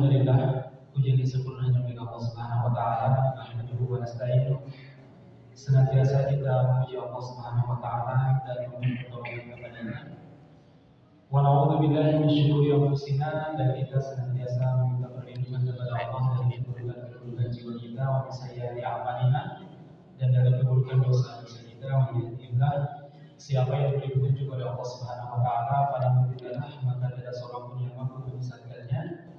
Alhamdulillah, puji dan syukur hanya milik Allah Subhanahu wa taala. Nahmaduhu wa nasta'inuh. Senantiasa kita memuji Allah Subhanahu wa taala dan memohon pertolongan kepadanya. Wa na'udzu billahi min syururi anfusina, dan kita senantiasa meminta perlindungan kepada Allah dari keburukan jiwa kita, wa min sayyiati a'malina, dan dari keburukan dosa-dosa kita. Wa yahdihillah, siapa yang diberi petunjuk oleh Allah Subhanahu wa taala, fala mudhillalah, maka tidak seorang pun yang mampu menyesatkannya.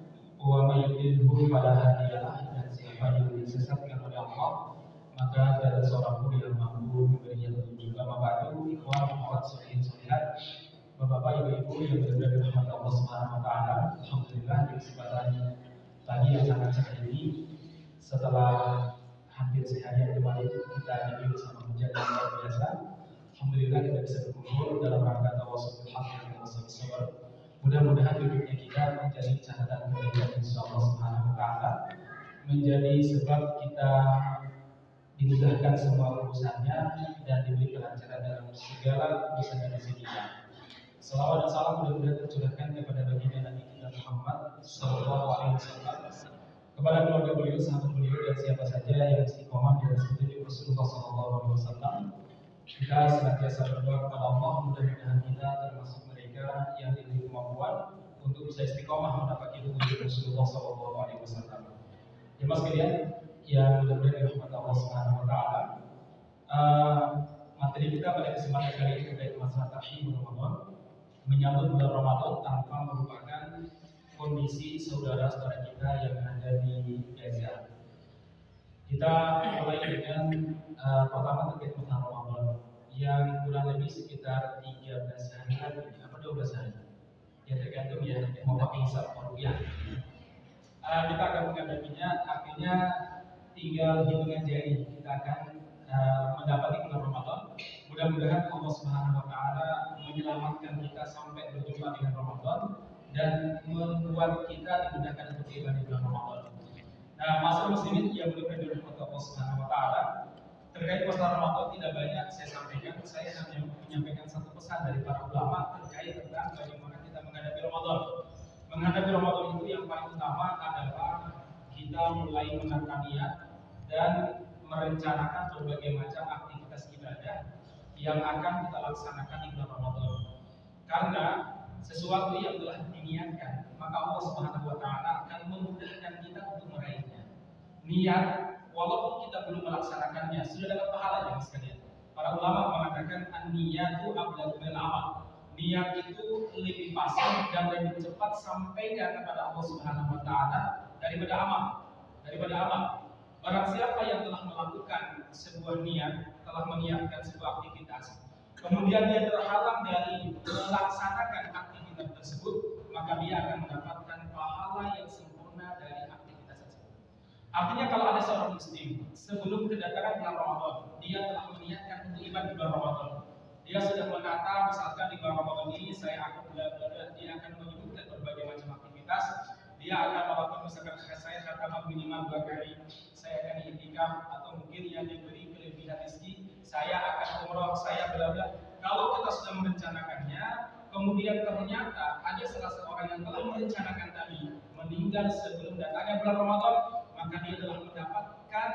Wa may yudlilhu fala hadiyalah, dan siapa yang disesatkan oleh Allah, maka tidak ada seorang pun yang mampu memberinya petunjuk. Amma ba'du, ikhwan akhwat sholihin sholihat, Bapak-bapak, ibu-ibu yang berada di rahmat Allah Subhanahu wa taala. Alhamdulillah, di kesempatan pagi yang sangat cerah ini, setelah hampir seharian kemarin kita ini bersama hujan yang luar biasa, alhamdulillah kita bisa berkumpul dalam rangka tawasul haq dan tawasul sabar. Mudah-mudahan duduknya kita menjadi catatan kebaikan insyaallah Subhanahu wa taala, menjadi sebab kita dimudahkan semua urusannya dan diberi kelancaran dalam segala urusan dan rezeki kita. Salawat dan salam mudah-mudahan tercurahkan kepada baginda Nabi kita Muhammad sallallahu alaihi wasallam, kepada keluarga beliau, sahabat beliau, dan siapa saja yang istiqomah di atas petunjuk Rasulullah sallallahu alaihi wasallam. Kita senantiasa berdoa kepada Allah, mudah-mudahan kita termasuk mereka yang diberi kemampuan untuk bisa istiqomah mendapati petunjuk Rasulullah sallallahu alaihi wasallam. Jemaah sekalian yang mudah-mudahan dirahmati Allah Subhanahu wa taala. Materi kita pada kesempatan kali ini terkait masalah tahiyul Ramadan, menyambut bulan Ramadan tanpa merupakan kondisi saudara-saudara kita yang ada di Gaza. Kita mulai dengan pertama terkait bulan Ramadan yang kurang lebih sekitar 13 hari lagi, apa 12 hari. Ya tergantung ya, mau pakai hisab rupiah. Kita akan menghadapinya, artinya tinggal hitungan jari kita akan mendapati bulan Ramadan. Mudah-mudahan Allah Subhanahu wa taala menyelamatkan kita sampai berjumpa dengan Ramadan dan membuat kita dimudahkan untuk tiba di bulan Ramadan. Nah, masalah muslimin yang mudah-mudahan dirahmati Allah Subhanahu wa taala, terkait puasa Ramadan tidak banyak saya sampaikan. Saya hanya menyampaikan satu pesan dari para ulama terkait tentang bagaimana kita menghadapi Ramadan. Menghadapi Ramadan itu yang paling utama adalah kita mulai menata niat dan merencanakan berbagai macam aktivitas ibadah yang akan kita laksanakan di bulan Ramadan. Karena sesuatu yang telah diniatkan, maka Allah Subhanahu wa taala akan memudahkan kita untuk meraihnya. Niat walaupun kita belum melaksanakannya sudah dapat pahalanya sekalian. Para ulama mengatakan an-niyatu ablagu minal amal. Niat itu lebih fasih dan lebih cepat sampainya kepada Allah Subhanahu wa taala daripada amal. Barang siapa yang telah melakukan sebuah niat, telah menyiapkan sebuah aktivitas, kemudian dia terhalang dari melaksanakan aktivitas tersebut, maka dia akan mendapatkan pahala yang sempurna dari aktivitas tersebut. Artinya kalau ada seorang muslim sebelum kedatangan bulan Ramadan, dia telah meniatkan untuk ibadah di bulan Ramadan. Dia sudah menata, misalkan di bulan Ramadan ini saya akan belajar, dia akan menyebutkan berbagai macam aktivitas. Dia akan melakukan, misalkan saya katakan minimal 2 kali, saya akan iktikaf, atau mungkin yang diberi kelebihan rezeki, saya akan umroh, saya bla-bla. Kalau kita sudah merencanakannya, kemudian ternyata ada salah seorang yang telah merencanakan tadi meninggal sebelum datangnya bulan Ramadan, maka dia telah mendapatkan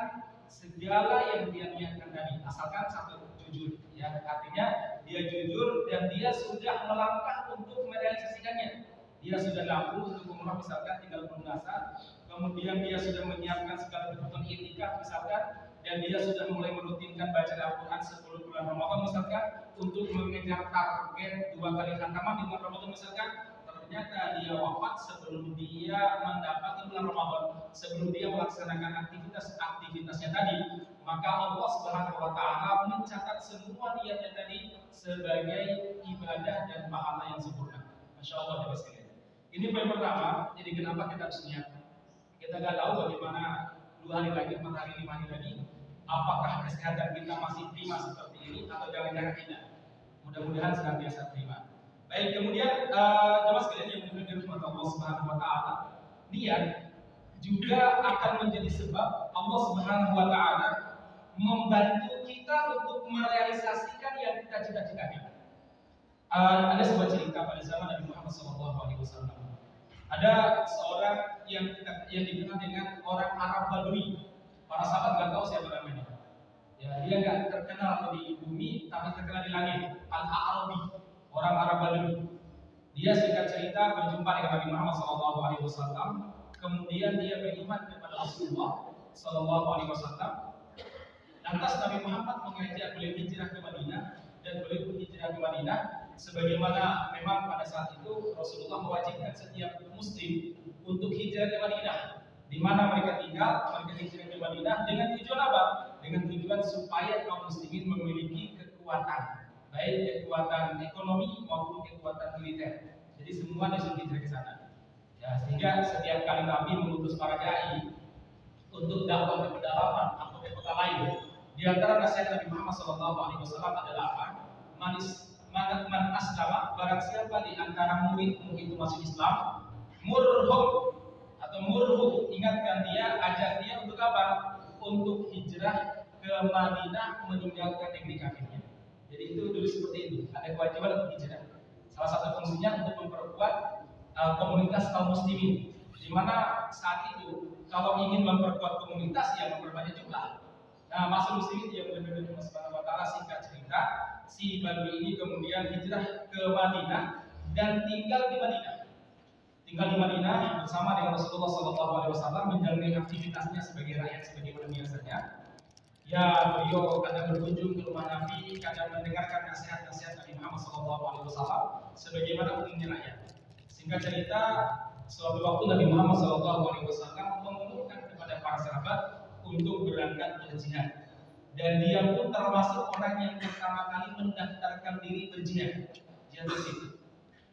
segala yang dia niatkan tadi, asalkan satu jujur. Ya, artinya dia jujur dan dia sudah melangkah untuk merealisasikannya. Dia sudah mampu untuk umrah misalkan tinggal pelunasan, kemudian dia sudah menyiapkan segala kebutuhan iktikaf misalkan, dan dia sudah mulai merutinkan baca Al-Quran 10 bulan Ramadan misalkan, untuk mengejar target 2 kali khataman di bulan Ramadan misalkan. Ternyata dia wafat sebelum dia mendapati bulan Ramadan, sebelum dia melaksanakan aktivitasnya tadi, maka Allah Subhanahu wa taala mencatat semua niatnya tadi sebagai ibadah dan pahala yang sempurna. Masya Allah, ya sekalian. Ini poin pertama. Jadi kenapa kita harus niat? Kita nggak tahu bagaimana 2 hari lagi, 4 hari, 5 hari lagi, apakah kesehatan kita masih prima seperti ini atau jangan-jangan tidak. Mudah-mudahan senantiasa prima. Baik, kemudian jemaah sekalian yang dimuliakan oleh Allah Subhanahu wa taala, niat juga akan menjadi sebab Allah Subhanahu wa taala membantu kita untuk merealisasikan yang kita cita-citakan. Ada sebuah cerita pada zaman Nabi Muhammad SAW. Ada seorang yang dikenal dengan orang Arab Badui. Para sahabat nggak tahu siapa namanya. Ya, dia nggak terkenal di bumi, tapi terkenal di langit. Al-Arabi, orang Arab Badui. Dia singkat cerita berjumpa dengan Nabi Muhammad SAW. Kemudian dia beriman kepada Rasulullah SAW. Lantas Nabi Muhammad mengajak beliau hijrah ke Madinah, dan beliau pun hijrah ke Madinah. Sebagaimana memang pada saat itu Rasulullah mewajibkan setiap Muslim untuk hijrah ke Madinah, di mana mereka tinggal. Mereka hijrah ke Madinah dengan tujuan apa? Dengan tujuan supaya kaum muslimin memiliki kekuatan, baik kekuatan ekonomi maupun kekuatan militer. Jadi semua disuruh hijrah ke sana. Ya, sehingga setiap kali Nabi mengutus para dai untuk dakwah ke pedalaman atau ke kota lain, di antara nasihat Nabi Muhammad SAW adalah apa? Man aslama, barang siapa di antara muridmu itu masuk Islam, murhum atau murhu, ingatkan dia, ajak dia untuk apa? Untuk hijrah ke Madinah, meninggalkan negeri kafirnya. Jadi itu dulu seperti itu, ada kewajiban untuk hijrah. Salah satu fungsinya untuk memperkuat komunitas kaum muslimin, di mana saat itu kalau ingin memperkuat komunitas ya memperbanyak jumlah. Nah, masuk muslimin yang benar-benar Allah Subhanahu wa taala. Singkat cerita, si Badui ini kemudian hijrah ke Madinah dan tinggal di Madinah. Tinggal di Madinah bersama dengan Rasulullah SAW, menjalani aktivitasnya sebagai rakyat sebagaimana biasanya. Ya, beliau kadang berkunjung ke rumah Nabi, kadang mendengarkan nasihat-nasihat Nabi Muhammad SAW sebagaimana umumnya rakyat. Singkat cerita, suatu waktu Nabi Muhammad SAW mengumumkan kepada para sahabat untuk berangkat berjihad, dan dia pun termasuk orang yang pertama kali mendaftarkan diri berjihad. Jihad itu.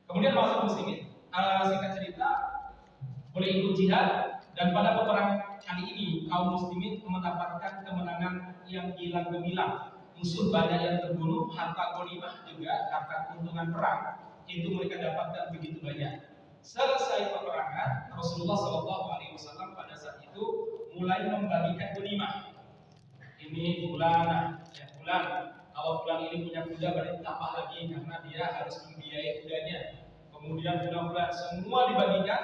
Kemudian masuk muslimin. Singkat cerita, boleh ikut jihad, dan pada peperangan kali ini kaum muslimin mendapatkan kemenangan yang gilang gemilang. Musuh banyak yang terbunuh, harta ghanimah juga, harta keuntungan perang itu mereka dapatkan begitu banyak. Selesai peperangan, Rasulullah SAW pada saat itu mulai membagikan ghanimah. Ini bulan, ya bulan. Kalau bulan ini punya kuda berarti tambah lagi karena dia harus membiayai kudanya. Kemudian bulan-bulan semua dibagikan,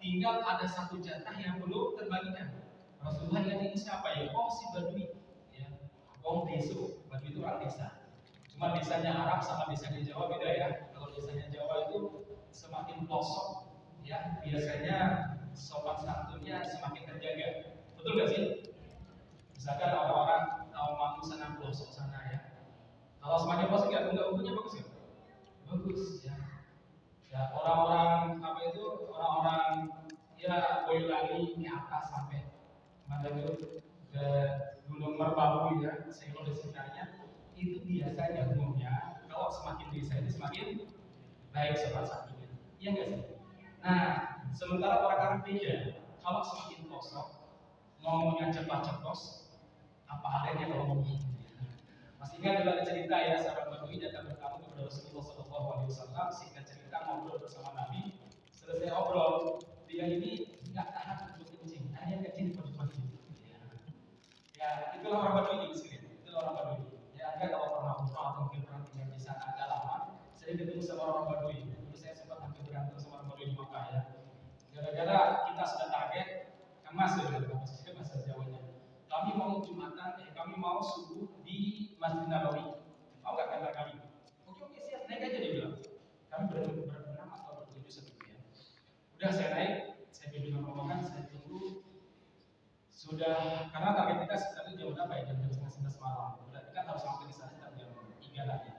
tinggal ada satu jatah yang belum terbagikan. Rasulullah lihat ini siapa ya? Oh, si Badui. Ya, Om Desu. Badui itu orang desa. Cuma desanya Arab sama desanya Jawa beda ya. Kalau desanya Jawa itu semakin pelosok, ya biasanya sopan santunnya semakin terjaga. Betul nggak sih? Misalkan orang-orang Tawamangu sana pelosok sana ya. Kalau semakin pelosok ya unggah-unggahnya bagus ya. Bagus ya. Ya orang-orang apa itu, orang-orang ya Boyolali ke atas sampai mana itu ke Gunung Merbabu ya, Selo dan sekitarnya, itu biasanya umumnya kalau semakin desa ini semakin baik sopan santunnya. Iya nggak sih? Nah, sementara orang-orang beda, kalau semakin pelosok ngomongnya cepat-ceplos, apa adanya kalau ngomong. Masih ingat dulu ada cerita ya, sahabat Badui datang bertamu kepada Rasulullah SAW. Singkat cerita ngobrol bersama Nabi. Selesai ngobrol, dia ini nggak tahan untuk kencing, hanya kencing di pojok masjid. Ya, itulah orang Badui di sini. Itulah orang Badui. Ya, Anda kalau pernah umrah atau mungkin pernah tinggal di sana agak lama, sering ketemu sama orang Badui. Dulu saya sempat hampir berantem sama orang Badui di Makkah ya. Gara-gara kita sudah target, kemas ya bahasa Jawanya. Kami mau Jumatan, kami mau subuh di Masjid Nabawi. Mau nggak kantor kami? Oke siap, naik aja dia bilang. Kami berenam atau bertujuh satu ya. Udah saya naik, saya bimbing rombongan, saya tunggu. Sudah, karena target kita sekitar jam berapa ya? Jam 11 malam. Berarti kan harus sampai di sana jam 3 lagi.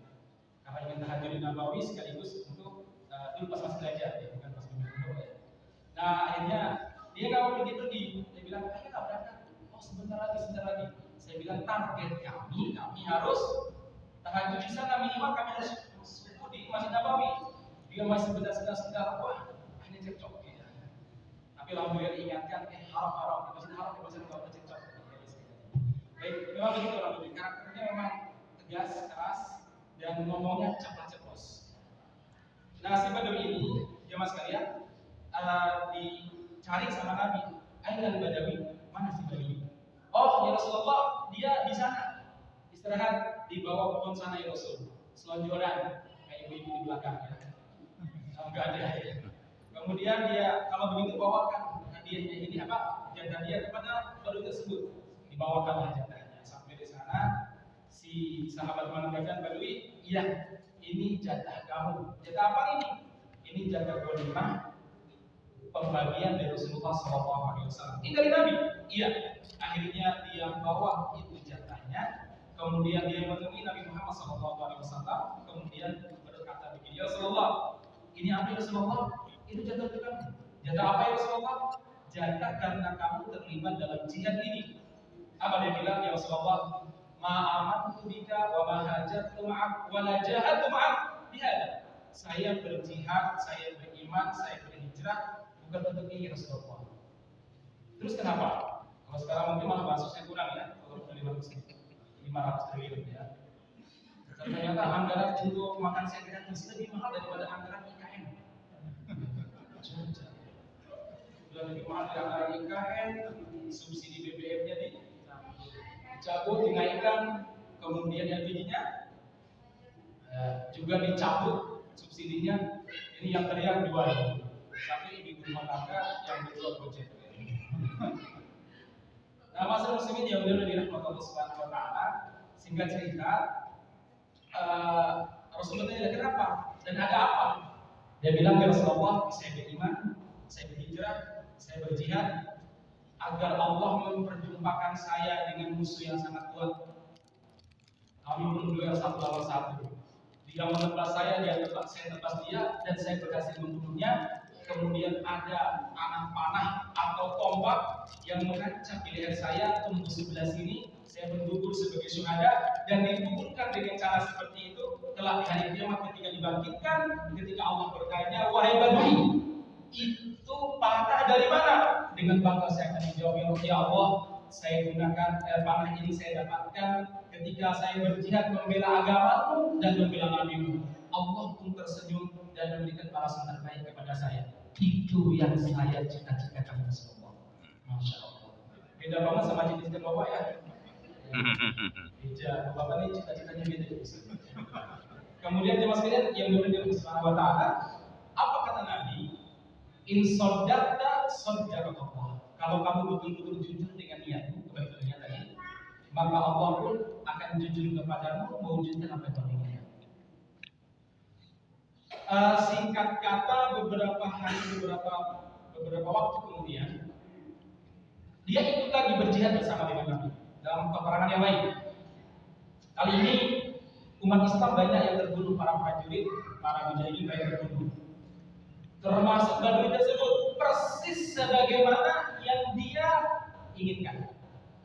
Karena ingin tahajud di Nabawi sekaligus untuk dulu pas masih belajar ya, bukan pas bimbing ya. Nah akhirnya dia nggak mau pergi. Dia bilang, ayo nggak berangkat. Oh sebentar lagi. Saya bilang target kami harus tahajud di sana, minimal kami harus subuh di Masjid Nabawi. Dia masih sebentar, wah ini cekcok ya. Tapi alhamdulillah diingatkan, haram di Masjid Haram, di Masjid nggak boleh cekcok. Baik, memang begitu orang Badui, karakternya memang tegas, keras, dan ngomongnya cepat-ceplos. Nah si Badui ini, jemaah sekalian, dicari sama Nabi. Ayo Badawi, mana si Badui? Oh ya Rasulullah, dia di sana istirahat di bawah pohon sana ya Rasul. Selonjoran kayak ibu-ibu di belakang ya. Enggak ada ya. Kemudian dia kalau begitu bawakan hadiahnya ini apa? Jatah dia kepada Badui tersebut. Dibawakanlah jatahnya. Sampai di sana si sahabat mengatakan Badui, iya ini jatah kamu. Jatah apa ini? Ini jatah ghanimah pembagian dari Rasulullah SAW. Ini dari Nabi. Iya. Akhirnya dia bawa itu jatahnya. Kemudian dia menemui Nabi Muhammad SAW. Kemudian berkata begini, ya Rasulullah, ini apa ya Rasulullah? Itu jatah kamu. Jatah apa ya Rasulullah? Jatah karena kamu terlibat dalam jihad ini. Apa dia bilang ya Rasulullah? Ma'amantu bika wa ma hajatu ma'ak wa la jahatu ma'ak bihada. Saya berjihad, saya beriman, saya berhijrah bukan untuk ini Rasulullah. Terus kenapa? Kalau sekarang mungkin malah bansusnya kurang ya. Kalau 500 triliun ya. Dan ternyata anggaran untuk makan siang gratis masih lebih mahal daripada anggaran IKN. Sudah lebih mahal dari anggaran IKN, subsidi BBM-nya dicabut, dinaikkan, kemudian LPG-nya juga dicabut subsidinya. Ini yang teriak 2.000. Tapi ibu rumah tangga yang berjual Gojek. Nah, masalah muslimin yang mudah dirahmati Allah Subhanahu wa taala, singkat cerita, Rasulullah tanya kenapa dan ada apa? Dia bilang ya Rasulullah, saya beriman, saya berhijrah, saya berjihad agar Allah memperjumpakan saya dengan musuh yang sangat kuat. Kami berdua satu lawan satu. Dia menebas saya, saya tebas dia, dan saya berhasil membunuhnya. Kemudian ada anak panah atau tombak yang menancap di leher saya, tembus sebelah sini, saya bergugur sebagai syuhada, dan digugurkan dengan cara seperti itu. Telah di hari kiamat ketika dibangkitkan, ketika Allah bertanya, wahai Badui, itu panah dari mana? Dengan bangga saya akan menjawab, ya Allah, saya gunakan panah ini saya dapatkan ketika saya berjihad membela agamamu dan membela nabimu. Allah pun tersenyum dan memberikan balasan terbaik kepada saya. Itu yang saya cita-citakan Rasulullah. Masya Allah. Beda banget sama cita-cita Bapak ya. Beda. Bapak ini cita-citanya beda. Kemudian jemaah sekalian yang dimuliakan Allah Subhanahu wa taala, apa kata Nabi? In saddaqta saddaqallah. Kalau kamu betul-betul jujur dengan niatmu, kebaikannya tadi, maka Allah pun akan jujur kepadamu mewujudkan apa yang kamu inginkan. Singkat kata beberapa waktu kemudian dia ikut lagi berjihad bersama dengan Nabi dalam peperangan yang lain. Kali ini umat Islam banyak yang terbunuh, para prajurit, para mujahidin banyak terbunuh. Termasuk Badui tersebut persis sebagaimana yang dia inginkan.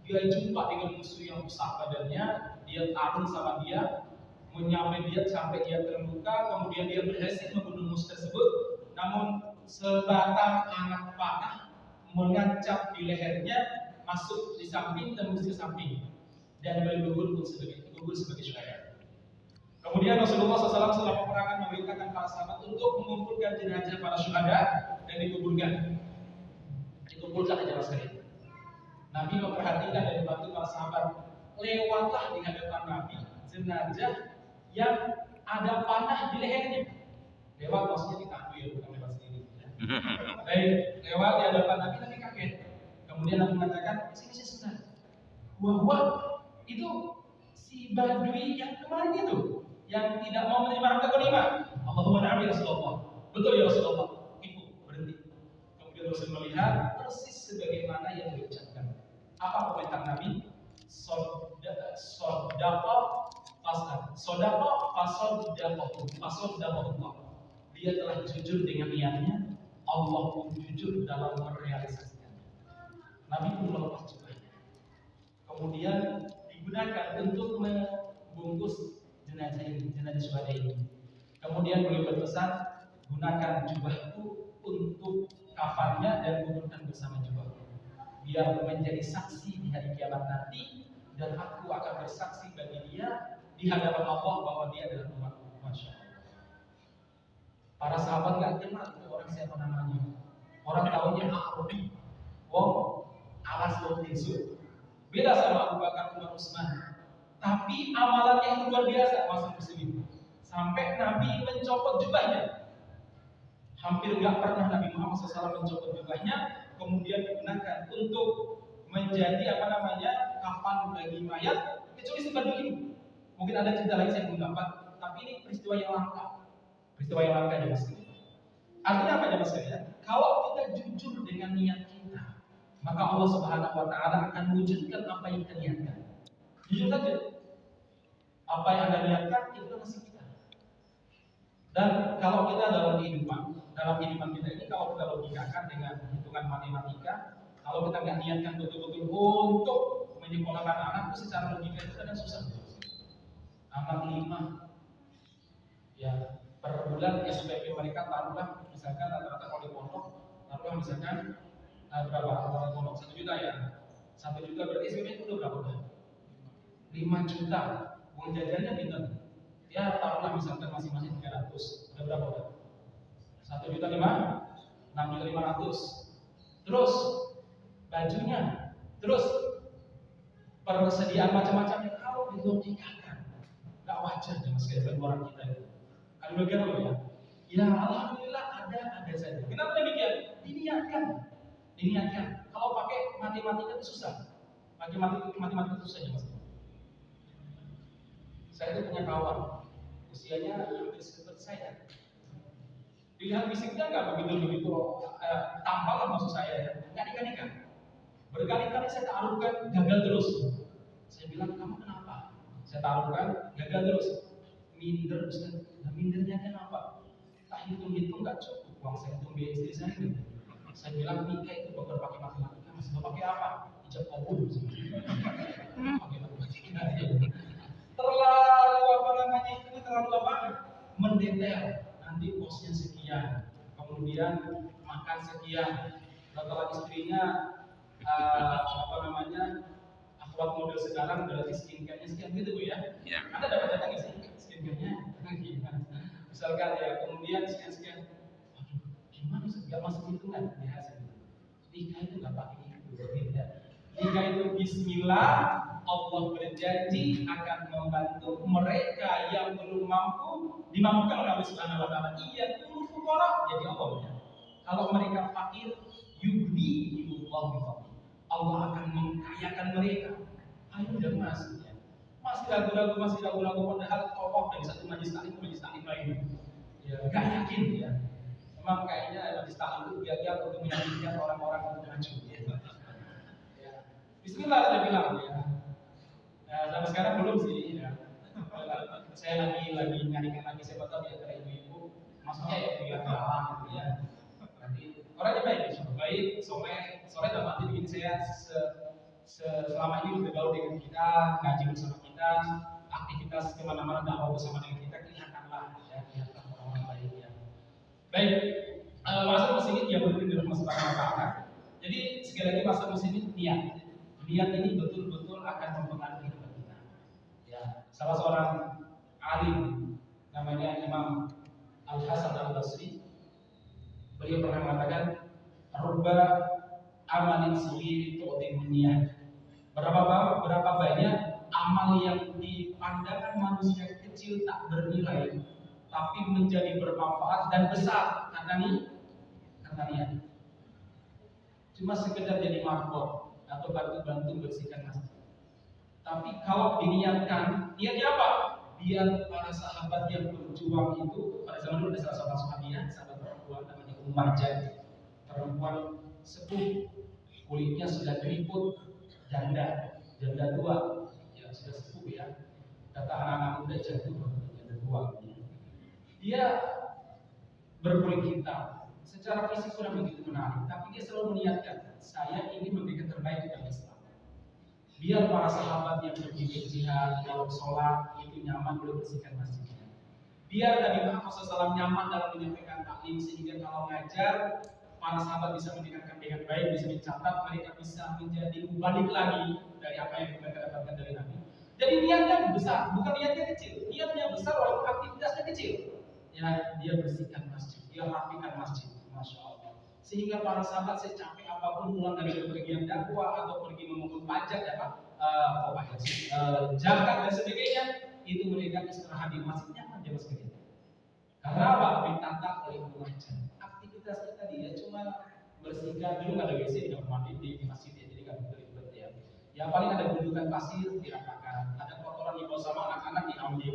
Dia jumpa dengan musuh yang besar badannya, dia tarung sama dia, menyamai dia sampai dia terluka, kemudian dia berhasil membunuh musuh tersebut. Namun sebatang anak panah menancap di lehernya, masuk di samping, tembus ke samping, dan gugur sebagai syuhada. Kemudian Rasulullah SAW setelah peperangan memerintahkan para sahabat untuk mengumpulkan jenazah para syuhada dan dikuburkan. Dikumpulkan aja sekali. Nabi memperhatikan dan membantu para sahabat. Lewatlah di hadapan Nabi jenazah yang ada panah di lehernya. Lewat maksudnya ditahu ya, bukan lewat sendiri. Ya. Baik, lewat di hadapan Nabi kaget. Kemudian Nabi mengatakan, sini sebentar. Wah, itu si Badui yang kemarin itu, yang tidak mau menerima harta ghanimah. Allahumma na'am ya Rasulullah. Betul ya Rasulullah. Ibu berhenti. Kemudian Rasul melihat persis sebagaimana yang diucapkan. Apa komentar Nabi? Sodaqah. Dia telah jujur dengan niatnya. Allah pun jujur dalam merealisasikan. Nabi pun melepas jubahnya. Kemudian digunakan untuk membungkus jenazah syuhada ini. Kemudian beliau berpesan, gunakan jubahku untuk kafannya dan kuburkan bersama jubahku, biar menjadi saksi di hari kiamat nanti, dan aku akan bersaksi bagi dia di hadapan Allah bahwa dia adalah umatku. Masya Allah. Para sahabat nggak kenal itu orang siapa namanya. Orang tahunya Arabi, wong alas lotinsu. Beda sama Abu Bakar, Umar, Utsman. Tapi amalannya itu luar biasa, masuk muslim. Sampai Nabi mencopot jubahnya. Hampir nggak pernah Nabi Muhammad SAW mencopot jubahnya, kemudian digunakan untuk menjadi kafan bagi mayat, kecuali si Badul ini. Mungkin ada cerita lain saya belum dapat, tapi ini peristiwa yang langka. Peristiwa yang langka ya mas. Artinya apa ya mas ya? Kalau kita jujur dengan niat kita, maka Allah Subhanahu Wa Taala akan wujudkan apa yang kita niatkan. Jujur saja. Apa yang Anda niatkan itu nasib kita. Dan kalau kita dalam kehidupan kita ini, kalau kita logikakan dengan hitungan matematika, kalau kita nggak niatkan betul-betul untuk menyekolahkan anak, itu secara logika itu kadang susah. Anak 5 ya per bulan SPP mereka taruhlah misalkan rata-rata kalau di pondok taruhlah misalkan berapa rata-rata pondok 1 juta ya. 1 juta berarti SPP itu udah berapa udah? 5 juta. Uang jajannya pinter. Ya taruhlah misalkan masing-masing 300. Udah berapa udah? 1 juta 6 juta 500. Terus bajunya, terus persediaan macam-macamnya kalau dilogikakan nggak wajar ya mas kayak pengeluaran kita itu. Kalau bagaimana ya? Ya alhamdulillah ada saja. Kenapa demikian? Diniatkan. Kalau pakai matematika itu susah. Pakai matematika itu susah ya mas. Saya itu punya kawan, usianya hampir seperti saya. Dilihat fisiknya nggak begitu tampal lah maksud saya ya. Nggak nikah. Berkali-kali saya taruhkan gagal terus. Saya bilang kamu kenapa? Saya taruhkan gagal terus. Minder Ustaz. Nah, mindernya kenapa? Tak hitung-hitung nggak cukup uang saya untuk biaya istri saya. Saya bilang nikah itu bukan pakai matematika, masih mau pakai apa? Ijab kabul. Pakai matematika aja. Terlalu mendetail. Nanti posnya sekian, kemudian makan sekian. Kalau istrinya akhwat model sekarang berarti skincare-nya sekian gitu Bu ya. Anda dapat data nggak sih skincare-nya? Misalkan ya, kemudian sekian. Aduh, gimana sih? Gak masuk hitungan ya hasilnya. Nikah itu nggak pakai itu. Nikah itu Bismillah. Allah berjanji akan membantu mereka yang belum mampu dimampukan oleh Allah Subhanahu Wa Taala. Iya, dulu fuqara jadi Allah. Kalau mereka fakir, yughnihimullah. Allah akan mengkayakan mereka. Ayo udah masih ragu-ragu padahal tokoh dari satu majlis taklim ke majlis taklim lain. Ya, nggak yakin ya. Memang kayaknya majlis taklim itu biar untuk meyakinkan orang-orang untuk maju. Ya. Bismillah saya bilang ya. Sampai sekarang belum sih ya. Saya lagi nyarikan lagi siapa tahu di antara ibu-ibu maksudnya ya biar galang gitu ya. Nanti orangnya baik, sore dan nanti bikin saya selama ini bergaul dengan kita, ngaji bersama kita, aktivitas kemana-mana dakwah bersama dengan kita, kelihatanlah ya, kelihatan orang baik ya. Baik, masa muslimin yang berdiri di rumah Subhanahu Wa Taala. Jadi sekali lagi masa muslimin niat ini betul-betul akan mempengaruhi hidup kita. Ya, salah seorang alim namanya Imam Al Hasan Al Basri, beliau pernah mengatakan, "Rubba amalin suri tu'timun niyah." Berapa banyak amal yang di pandangan manusia kecil tak bernilai, tapi menjadi bermanfaat dan besar karena niat. Cuma sekedar jadi marbot atau bantu bersihkan masjid. Tapi kalau diniatkan, niatnya apa? Biar para sahabat yang berjuang itu pada zaman dulu ada salah seorang sahabat perempuan namanya Ummah Jan, perempuan sepuh, kulitnya sudah keriput, janda tua, ya sudah sepuh ya. Kata anak-anak muda janda tua. Dia berkulit hitam, secara fisik sudah begitu menarik, tapi dia selalu meniatkan, saya ingin memberikan terbaik dalam Islam. Biar para sahabat yang berdiri jihad dalam sholat itu nyaman boleh bersihkan masjidnya. Biar Nabi Muhammad SAW nyaman dalam menyampaikan taklim sehingga kalau ngajar para sahabat bisa mendengarkan dengan baik, bisa dicatat, mereka bisa menjadi balik lagi dari apa yang mereka dapatkan dari Nabi. Jadi niatnya besar, bukan niatnya kecil. Niatnya besar walaupun aktivitasnya kecil. Ya, dia bersihkan masjid, dia rapikan masjid, masya Allah. Sehingga para sahabat secapek apapun pulang dari bepergian dakwah atau pergi memungut pajak, zakat dan sebagainya, itu mereka istirahat di masjidnya aja mas. Karena apa? Ditata oleh Allah. aktivitasnya tadi ya cuma bersihkan. Dulu nggak ada WC di kamar mandi di masjid ya, jadi kan ribet ya. Yang paling ada gundukan pasir diratakan, ada kotoran di bawah sama anak-anak diambil.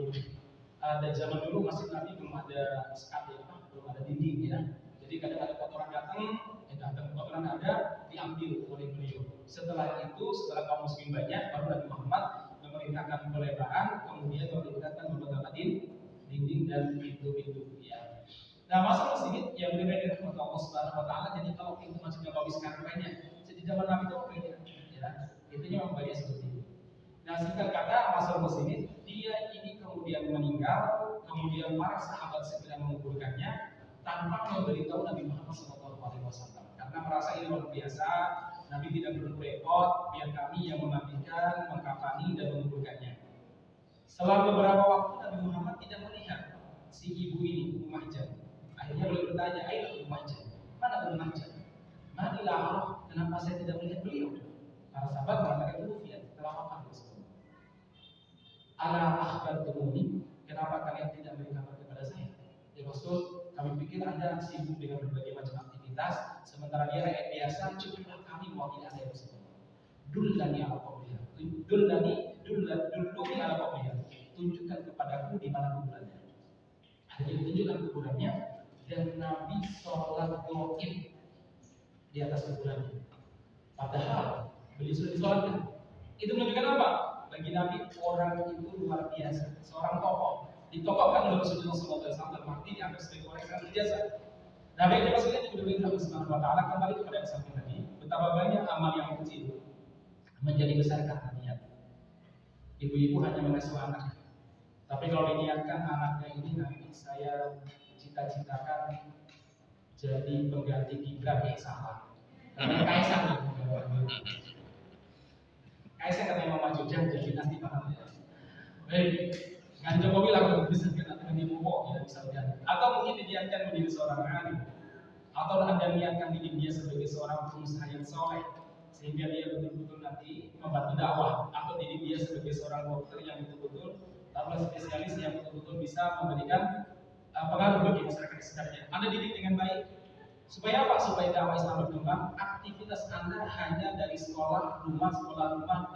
Ada zaman dulu masjid Nabi belum ada sekat ya, belum ada dinding ya. Jadi kadang ada kotoran datang kotoran ada diambil oleh beliau. Setelah itu, setelah kaum muslimin banyak, baru Nabi Muhammad memerintahkan pelebaran, kemudian memerintahkan membelah dinding dan pintu-pintu ya. Nah, masalah muslimin yang berbeda dengan Allah Subhanahu Wa Taala. Jadi kalau pintu masjid Nabawi sekarang banyak, jadi zaman Nabi itu beda ya. Intinya memang banyak seperti itu. Nah, singkat kata masalah muslimin, dia ini kemudian meninggal, kemudian para sahabat segera menguburkannya tanpa memberitahu Nabi Muhammad SAW, karena merasa ini luar biasa. Nabi tidak perlu repot, biar kami yang memandikan, mengkafani dan menguburkannya. Setelah beberapa waktu Nabi Muhammad tidak melihat si ibu ini, Ummu Mahjan. Akhirnya beliau bertanya, "Aina Ummu Mahjan? Mana Ummu Mahjan? Manilah Allah, kenapa saya tidak melihat beliau?" Para sahabat mengatakan itu telah wafat. Ala akhbartumuni, kenapa kalian tidak beri kabar kepada saya? Ya Rasul, kami pikir Anda sibuk dengan berbagai macam aktivitas, sementara dia rakyat biasa, cukuplah kami mewakili Anda ya Rasul. Dullani ala qabliha. Dulluni ala qabliha. Tunjukkan kepadaku di mana kuburannya. Akhirnya ditunjukkan kuburannya dan Nabi sholat goib di atas kuburannya. Padahal beliau sudah disolatkan. Itu menunjukkan apa? Bagi Nabi orang itu luar biasa, seorang tokoh. Ditokohkan oleh Rasulullah SAW dalam arti dianggap sebagai orang yang sangat berjasa. Nabi yang maksudnya juga Allah Subhanahu Wa Taala kembali kepada yang samping tadi. Betapa banyak amal yang kecil menjadi besar karena niat. Ibu-ibu hanya mengasuh anak, tapi kalau diniatkan anaknya ini nanti saya cita-citakan jadi pengganti Gibran yang salah. Karena Kaisang Kaisang katanya mau maju jadi nanti paham ya. Baik, dengan Jokowi lakukan bisa atau dengan Bowo ya misalnya. Atau mungkin diniatkan menjadi seorang alim, atau Anda niatkan diri dia sebagai seorang pengusaha yang soleh, sehingga dia betul-betul nanti membantu dakwah, atau diri dia sebagai seorang dokter yang betul-betul atau spesialis yang betul-betul bisa memberikan pengaruh bagi masyarakat di sekitarnya. Anda didik dengan baik. Supaya apa? Supaya dakwah Islam berkembang. Aktivitas Anda hanya dari sekolah rumah,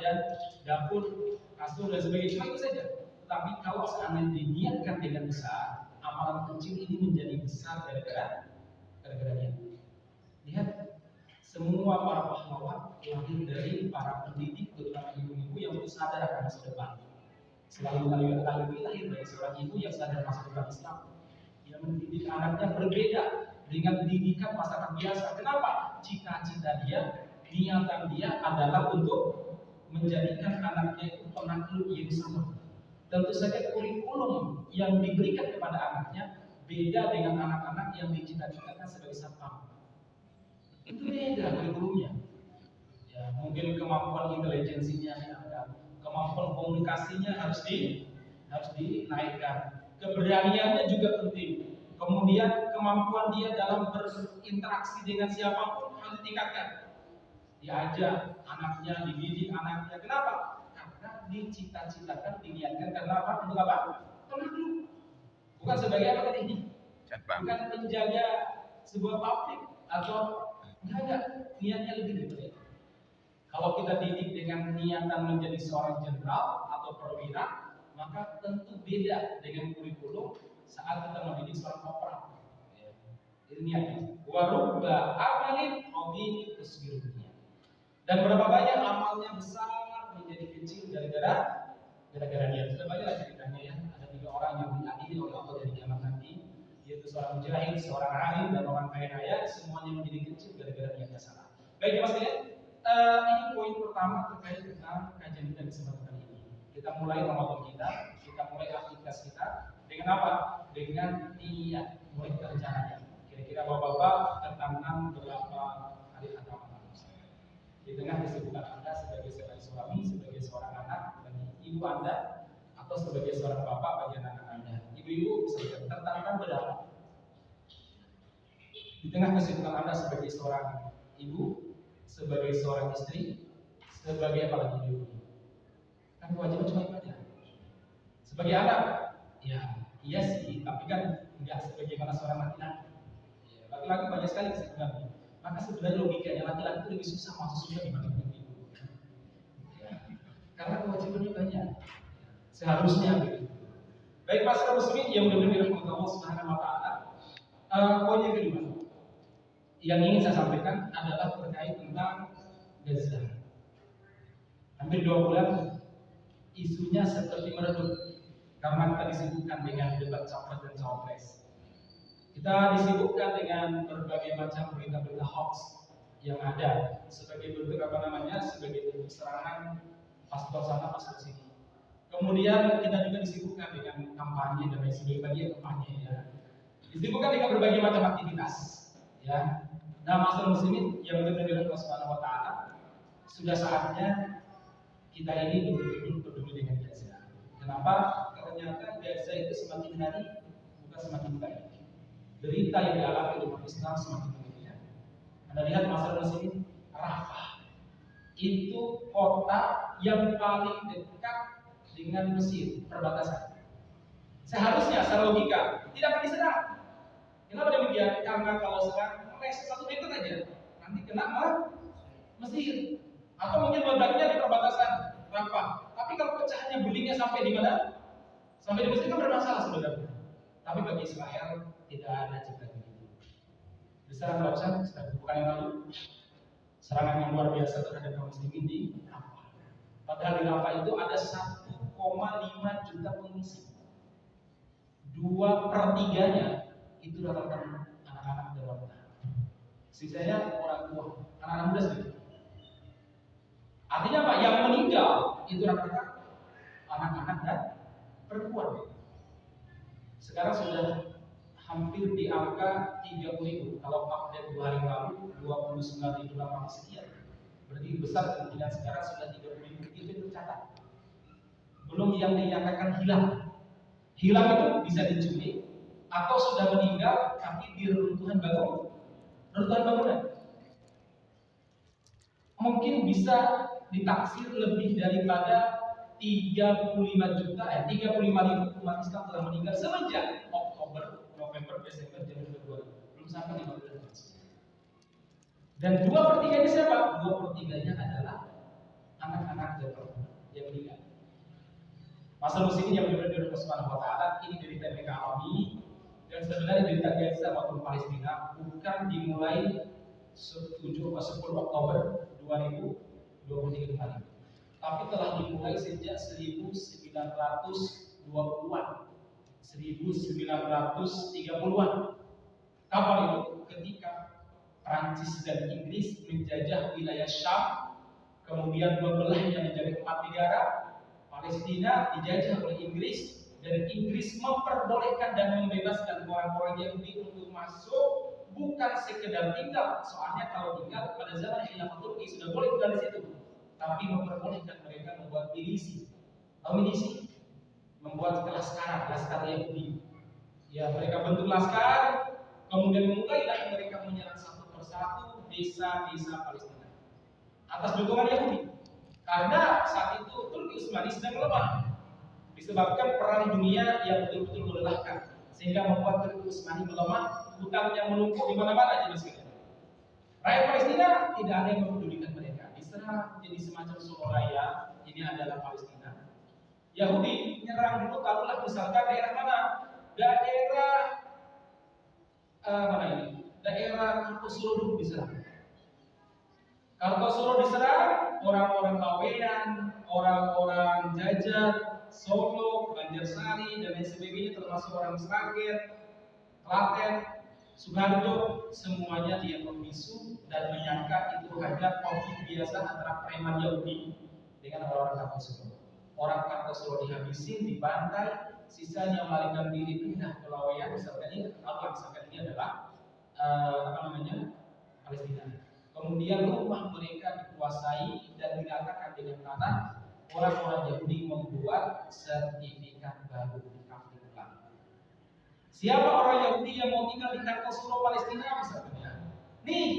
dan dapur, kasur dan sebagainya. Cuma itu saja. Tapi kalau seandainya diniatkan dengan besar, amalan kecil ini menjadi besar gara-gara niat. Lihat, semua para pahlawan lahir dari para pendidik, terutama ibu-ibu yang sadar akan masa depan. Selalu kali lahir dari seorang ibu yang sadar masa depan Islam, yang mendidik anaknya berbeda dengan didikan masyarakat biasa. Kenapa? Cita-cita dia, niatan dia adalah untuk menjadikan anaknya itu penakluk Yerusalem. Tentu saja kurikulum yang diberikan kepada anaknya beda dengan anak-anak yang dicita-citakan sebagai satpam. Itu beda kurikulumnya. Ya, mungkin kemampuan intelijensinya ada, kemampuan komunikasinya harus dinaikkan, keberaniannya juga penting. Kemudian kemampuan dia dalam berinteraksi dengan siapapun harus ditingkatkan. Diajak anaknya, dididik anaknya. Kenapa? Karena dicita-citakan, diniatkan karena apa? Untuk apa? Penakluk. Bukan sebagai apa tadi ini? Bukan menjaga sebuah pabrik atau enggak. Niatnya lebih dari itu. Kalau kita didik dengan niatan menjadi seorang jenderal atau perwira, maka tentu beda dengan kurikulum saat kita mendidik seorang operator. Ini niatnya. Warubba amalin obini tusbirunya. Dan berapa banyak amalnya besar menjadi kecil gara-gara niat. Sudah banyak ceritanya ya. Ada 3 orang yang diadili oleh Allah dari kiamat nanti, yaitu seorang mujahid, seorang alim, dan orang kaya raya. Semuanya menjadi kecil gara-gara niatnya salah. Baik mas kalian, ini poin pertama terkait dengan kajian kita di kesempatan ini. Kita mulai Ramadan kita mulai aktivitas kita dengan apa? Dengan niat, mulai rencananya. Kira-kira bapak-bapak tertanam berapa hari Ramadan? Di tengah kesibukan Anda sebagai seorang suami, sebagai seorang anak bagi ibu Anda, atau sebagai seorang bapak bagi anak-anak Anda. Ibu-ibu bisa tertanam berapa? Di tengah kesibukan Anda sebagai seorang ibu, sebagai seorang istri, sebagai apa lagi ibu? Kan kewajiban cuma ibadah. Sebagai anak, ya iya sih, tapi kan enggak sebagaimana seorang laki-laki. Ya, Laki-laki banyak sekali kesibukannya. Maka sebenarnya logikanya laki-laki itu lebih susah masuk surga dibanding ibu. Ya. Karena kewajibannya banyak. Seharusnya begitu. Baik masyarakat muslimin yang benar-benar dirahmati Allah Subhanahu wa taala. Poin yang kedua yang ingin saya sampaikan adalah terkait tentang Gaza. Hampir 2 bulan isunya seperti meredup karena kita disibukkan dengan debat capres dan cawapres. Kita disibukkan dengan berbagai macam berita-berita hoax yang ada sebagai bentuk sebagai bentuk serangan paslon sana paslon sini. Kemudian kita juga disibukkan dengan kampanye dan lain sebagainya, bagian kampanye ya. Disibukkan dengan berbagai macam aktivitas ya. Nah, masyarakat muslimin yang benar-benar Allah Subhanahu wa taala, sudah saatnya kita ini betul-betul peduli dengan Gaza. Kenapa? Ternyata Gaza itu semakin hari bukan semakin baik. Derita yang dialami oleh umat Islam semakin meningkat. Anda lihat masyarakat muslimin, Rafah itu kota yang paling dekat dengan Mesir, perbatasan. Seharusnya secara logika tidak akan diserang. Kenapa demikian? Karena kalau serang meleset 1 meter aja, nanti kena Mesir. Atau mungkin meledaknya di perbatasan Rafah. Tapi kalau pecahannya belingnya sampai di mana? Sampai di Mesir kan bermasalah sebenarnya. Tapi bagi Israel tidak ada cerita begitu. Diserang barusan bukan yang lalu, serangan yang luar biasa terhadap kaum muslimin di Rafah. Padahal di Rafah itu ada 1,5 juta pengungsi. 2/3-nya itu rata-rata anak-anak dan wanita. Sisanya orang tua, anak-anak muda sedikit. Artinya apa? Yang meninggal itu rata-rata anak-anak dan perempuan. Sekarang sudah hampir di angka 30.000. Kalau update 2 hari lalu 29.800 sekian. Berarti besar kemungkinan sekarang sudah 30.000 itu tercatat. Belum yang dinyatakan hilang. Hilang itu bisa diculik atau sudah meninggal tapi di reruntuhan bangunan. Mungkin bisa ditaksir lebih daripada 35 juta, 35.000 umat Islam telah meninggal semenjak Oktober, November, Desember, Januari, Februari. Belum sampai 5 bulan. Dan 2/3-nya siapa? 2/3-nya adalah anak-anak dan perempuan yang meninggal. Masa muslimin yang benar-benar Subhanahu wa taala, ini derita yang mereka alami. Dan sebenarnya derita Gaza maupun Palestina bukan dimulai 10 Oktober 2023 kemarin, tapi telah dimulai sejak 1920-an, 1930-an. Kapan itu? Ketika Prancis dan Inggris menjajah wilayah Syam, kemudian membelahnya menjadi 4 negara. Palestina dijajah oleh Inggris, dan Inggris memperbolehkan dan membebaskan orang-orang Yahudi untuk masuk, bukan sekedar tinggal. Soalnya kalau tinggal pada zaman Khilafah Turki sudah boleh tinggal di situ, tapi memperbolehkan mereka membuat milisi. Tahu milisi? Membuat laskar Yahudi. Ya, mereka bentuk laskar, kemudian mulailah mereka menyerang satu persatu desa-desa Palestina atas dukungan Yahudi. Karena saat itu Turki Utsmani sedang melemah disebabkan perang dunia yang betul-betul melelahkan, sehingga membuat Turki Utsmani melemah, hutangnya menumpuk di mana-mana di Mesir. Rakyat Palestina tidak ada yang mempedulikan mereka, diserang menjadi semacam Solo-Raya. Ini adalah Palestina. Yahudi menyerang dulu, taruhlah misalkan daerah mana? Daerah Kartosuro dulu diserang. Kartosuro diserang, orang-orang Laweyan, orang-orang Jajar, Solo, Banjarsari, dan lain sebagainya, termasuk orang Sragen, Klaten, Sukoharjo, semuanya dia membisu dan menyangka itu hanya konflik biasa antara preman Yahudi dengan orang-orang Kartosuro. Orang Kartosuro dihabisin, dibantai, sisanya melarikan diri pindah ke Laweyan. Misalkan ini adalah Palestina. Kemudian rumah mereka dikuasai dan diratakan dengan tanah. Orang-orang Yahudi membuat sertifikat baru di kampung ulang. Siapa orang Yahudi yang mau tinggal di Kartosuro Palestina misalkan ya? Nih,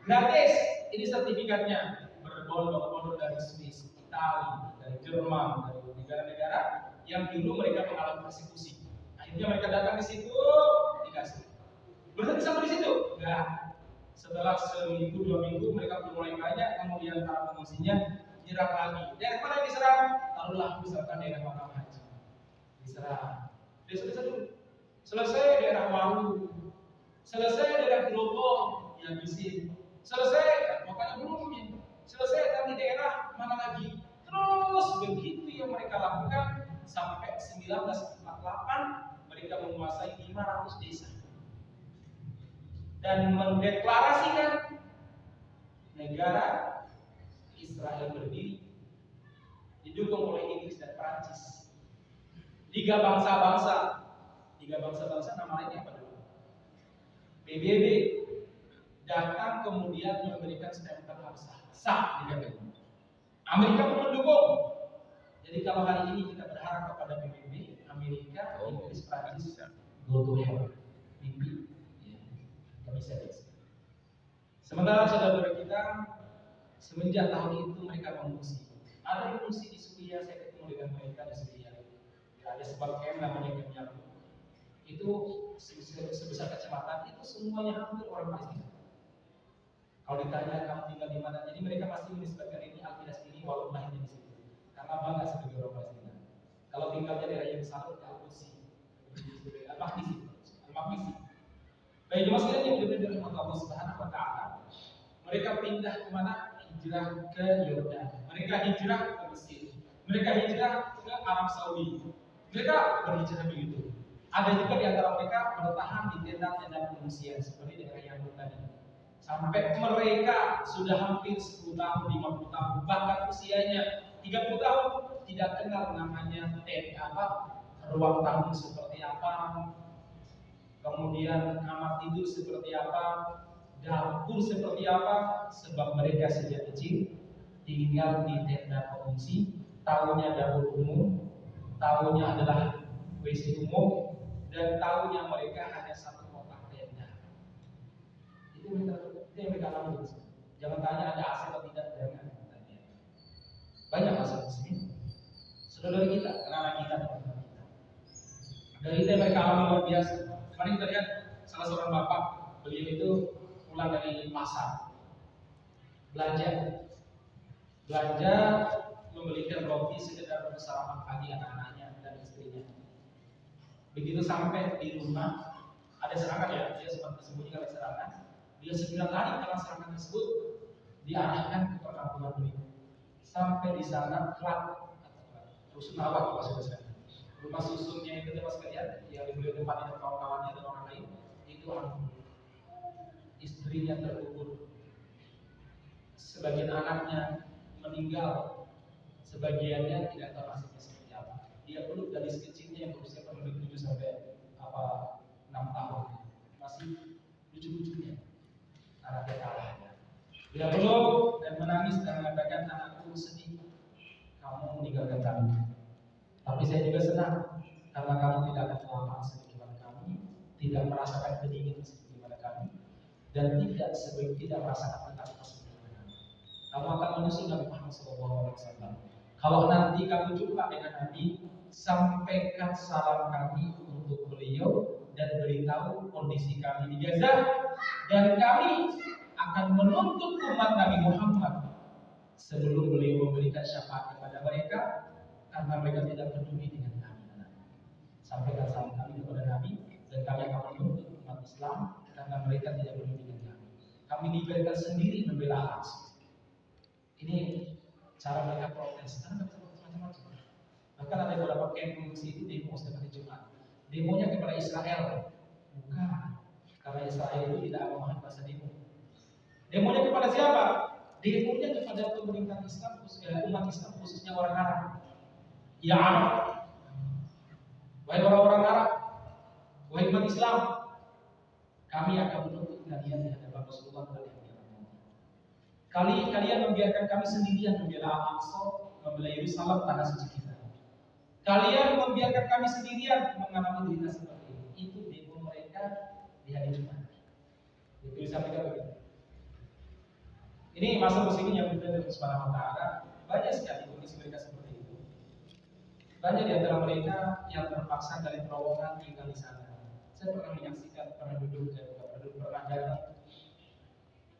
gratis. Ini sertifikatnya. Berbondong-bondong dari Swiss, Italia, dari Jerman, dari negara-negara yang dulu mereka mengalami persekusi. Akhirnya mereka datang ke situ, dikasih. Berhenti sampai di situ? Enggak. Setelah seminggu 2 minggu mereka mulai banyak, kemudian para pengungsinya nyerang lagi. Daerah mana yang diserang? Taruhlah misalkan daerah Makam Haji diserang. Desa-desa dulu. Selesai daerah Waru, selesai daerah Grogol, dihabisin. Selesai, pokoknya belum ya. Selesai kami daerah mana lagi? Terus begitu yang mereka lakukan sampai 1948 mereka menguasai 500 desa dan mendeklarasikan negara Israel berdiri, didukung oleh Inggris dan Prancis. Tiga bangsa-bangsa nama lainnya apa dulu? PBB datang kemudian memberikan stempel harus sah negara ini. Amerika pun mendukung. Jadi kalau hari ini kita berharap kepada PBB, Amerika, Inggris, Prancis, go to hell, mimpi, ya, nggak bisa guys. Sementara saudara kita semenjak tahun itu mereka mengungsi. Ada yang mengungsi di Syria, saya ketemu dengan mereka di Syria. Ya, ada sebuah camp namanya Camp Yarmouk. Itu sebesar kecamatan itu semuanya hampir orang Palestina. Kalau ditanya kamu tinggal di mana, jadi mereka pasti menisbatkan ini Al-Palestina walaupun lahirnya di situ. Karena bangga sebagai orang Palestina. Kalau tinggalnya di daerah Yerusalem, ya Al-Qudsi, Al-Maqdisi. Baik, jemaah sekalian yang benar-benar rahmat Allah Subhanahu wa taala, mereka pindah ke mana? Hijrah ke Yordan. Mereka hijrah ke Mesir. Mereka hijrah ke Arab Saudi. Mereka berhijrah begitu. Ada juga di antara mereka bertahan di tenda-tenda pengungsian seperti daerah Yarmouk tadi. Sampai mereka sudah hampir 10 tahun, 50 tahun, bahkan usianya 30 tahun tidak kenal namanya ruang tamu seperti apa, kemudian kamar tidur seperti apa, dapur seperti apa, sebab mereka sejak kecil tinggal di tenda pengungsi, tahunya dapur umum, tahunya adalah WC umum, dan tahunya mereka hanya satu kotak tenda. Itu yang mereka alami. Jangan tanya ada AC atau tidak, jangan tanya. Banyak masalah di sini. Saudara kita, anak-anak kita, teman-teman kita. Dari itu yang mereka alami luar biasa. Kemarin kita lihat salah seorang bapak, beliau itu pulang dari pasar, belanja, membelikan roti sekedar untuk sarapan pagi anak-anaknya dan istrinya. Begitu sampai di rumah, ada serangan ya, dia sempat bersembunyi karena serangan. Dia segera lari karena serangan tersebut, diarahkan ke perkampungan beliau. Sampai di sana rusun awak kalau sudah sekarang. Rumah susunnya itu jemaah sekalian, yang dibeli tempatnya dan kawan-kawannya dan orang lain, itu istrinya terkubur, sebagian anaknya meninggal, sebagiannya tidak tahu nasibnya seperti apa. Dia peluk gadis kecilnya yang berusia kurang lebih 7 sampai 6 tahun, masih lucu-lucunya, anaknya kalahnya. Dia peluk dan menangis dan mengatakan, anakku sedih, kamu meninggalkan kami. Tapi saya juga senang karena kamu tidak akan kelaparan sebagaimana kami, tidak merasakan kedinginan sebagaimana kami, dan tidak merasakan ketakutan sebagaimana kami. Kamu akan menyusul Nabi Muhammad SAW. Kalau nanti kamu jumpa dengan Nabi, sampaikan salam kami untuk beliau dan beritahu kondisi kami di Gaza, dan kami akan menuntut umat Nabi Muhammad sebelum beliau memberikan syafaat kepada mereka, karena mereka tidak peduli dengan kami. Sampaikan salam kami kepada Nabi, dan kami akan menuntut umat Islam karena mereka tidak peduli dengan kami. Kami diberikan sendiri membela Al-Aqsa. Ini cara mereka protes, karena mereka protes macam-macam. Bahkan ada beberapa camp pengungsi itu demo setiap hari Jumat. Demonya kepada Israel, bukan, karena Israel itu tidak memahami bahasa demo. Demonya kepada siapa? Demonya kepada pemerintah Islam, umat Islam khususnya orang Arab. Ya Arab, wahai orang-orang Arab, wahai umat Islam, kami akan menuntut kalian di hadapan Rasulullah dan kalian membiarkan kami sendirian membela Al-Aqsa, membela Yerusalem, tanah suci kita. Kalian membiarkan kami sendirian mengalami derita seperti ini. Itu demo mereka di hari Jumat. Itu disampaikan begitu. Ini masa musim yang berbeda dengan Subhanahu wa ta'ala. Banyak sekali kondisi mereka seperti itu. Banyak di antara mereka yang terpaksa dari terowongan tinggal di sana. Saya pernah menyaksikan, pernah duduk dan pernah datang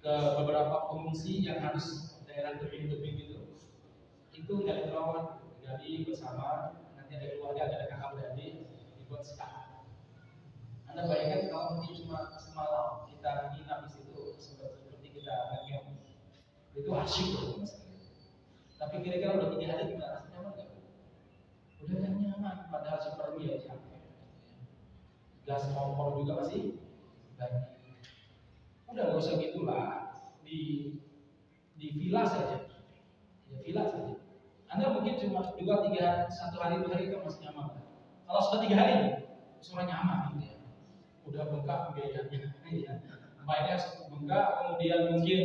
ke beberapa pengungsi yang harus daerah tebing-tebing itu dari terowongan gali bersama, nanti ada keluarga, ada kakak beradik, dibuat sekat. Anda bayangkan kalau mungkin cuma semalam kita nginap di situ seperti kita ngecamp, itu asyik loh mas. Tapi kira-kira udah 3 hari gimana? Nyaman nggak? Udah nggak nyaman, padahal seperti ya capek. Gas kompor juga masih banyak. Udah nggak usah gitulah, di villa saja, ya villa saja. Anda mungkin cuma 2-3 1 hari 2 hari itu masih nyaman. Kalau sudah 3 hari, sudah nyaman gitu ya. Udah bengkak biayanya, ya. Mainnya bengkak, kemudian mungkin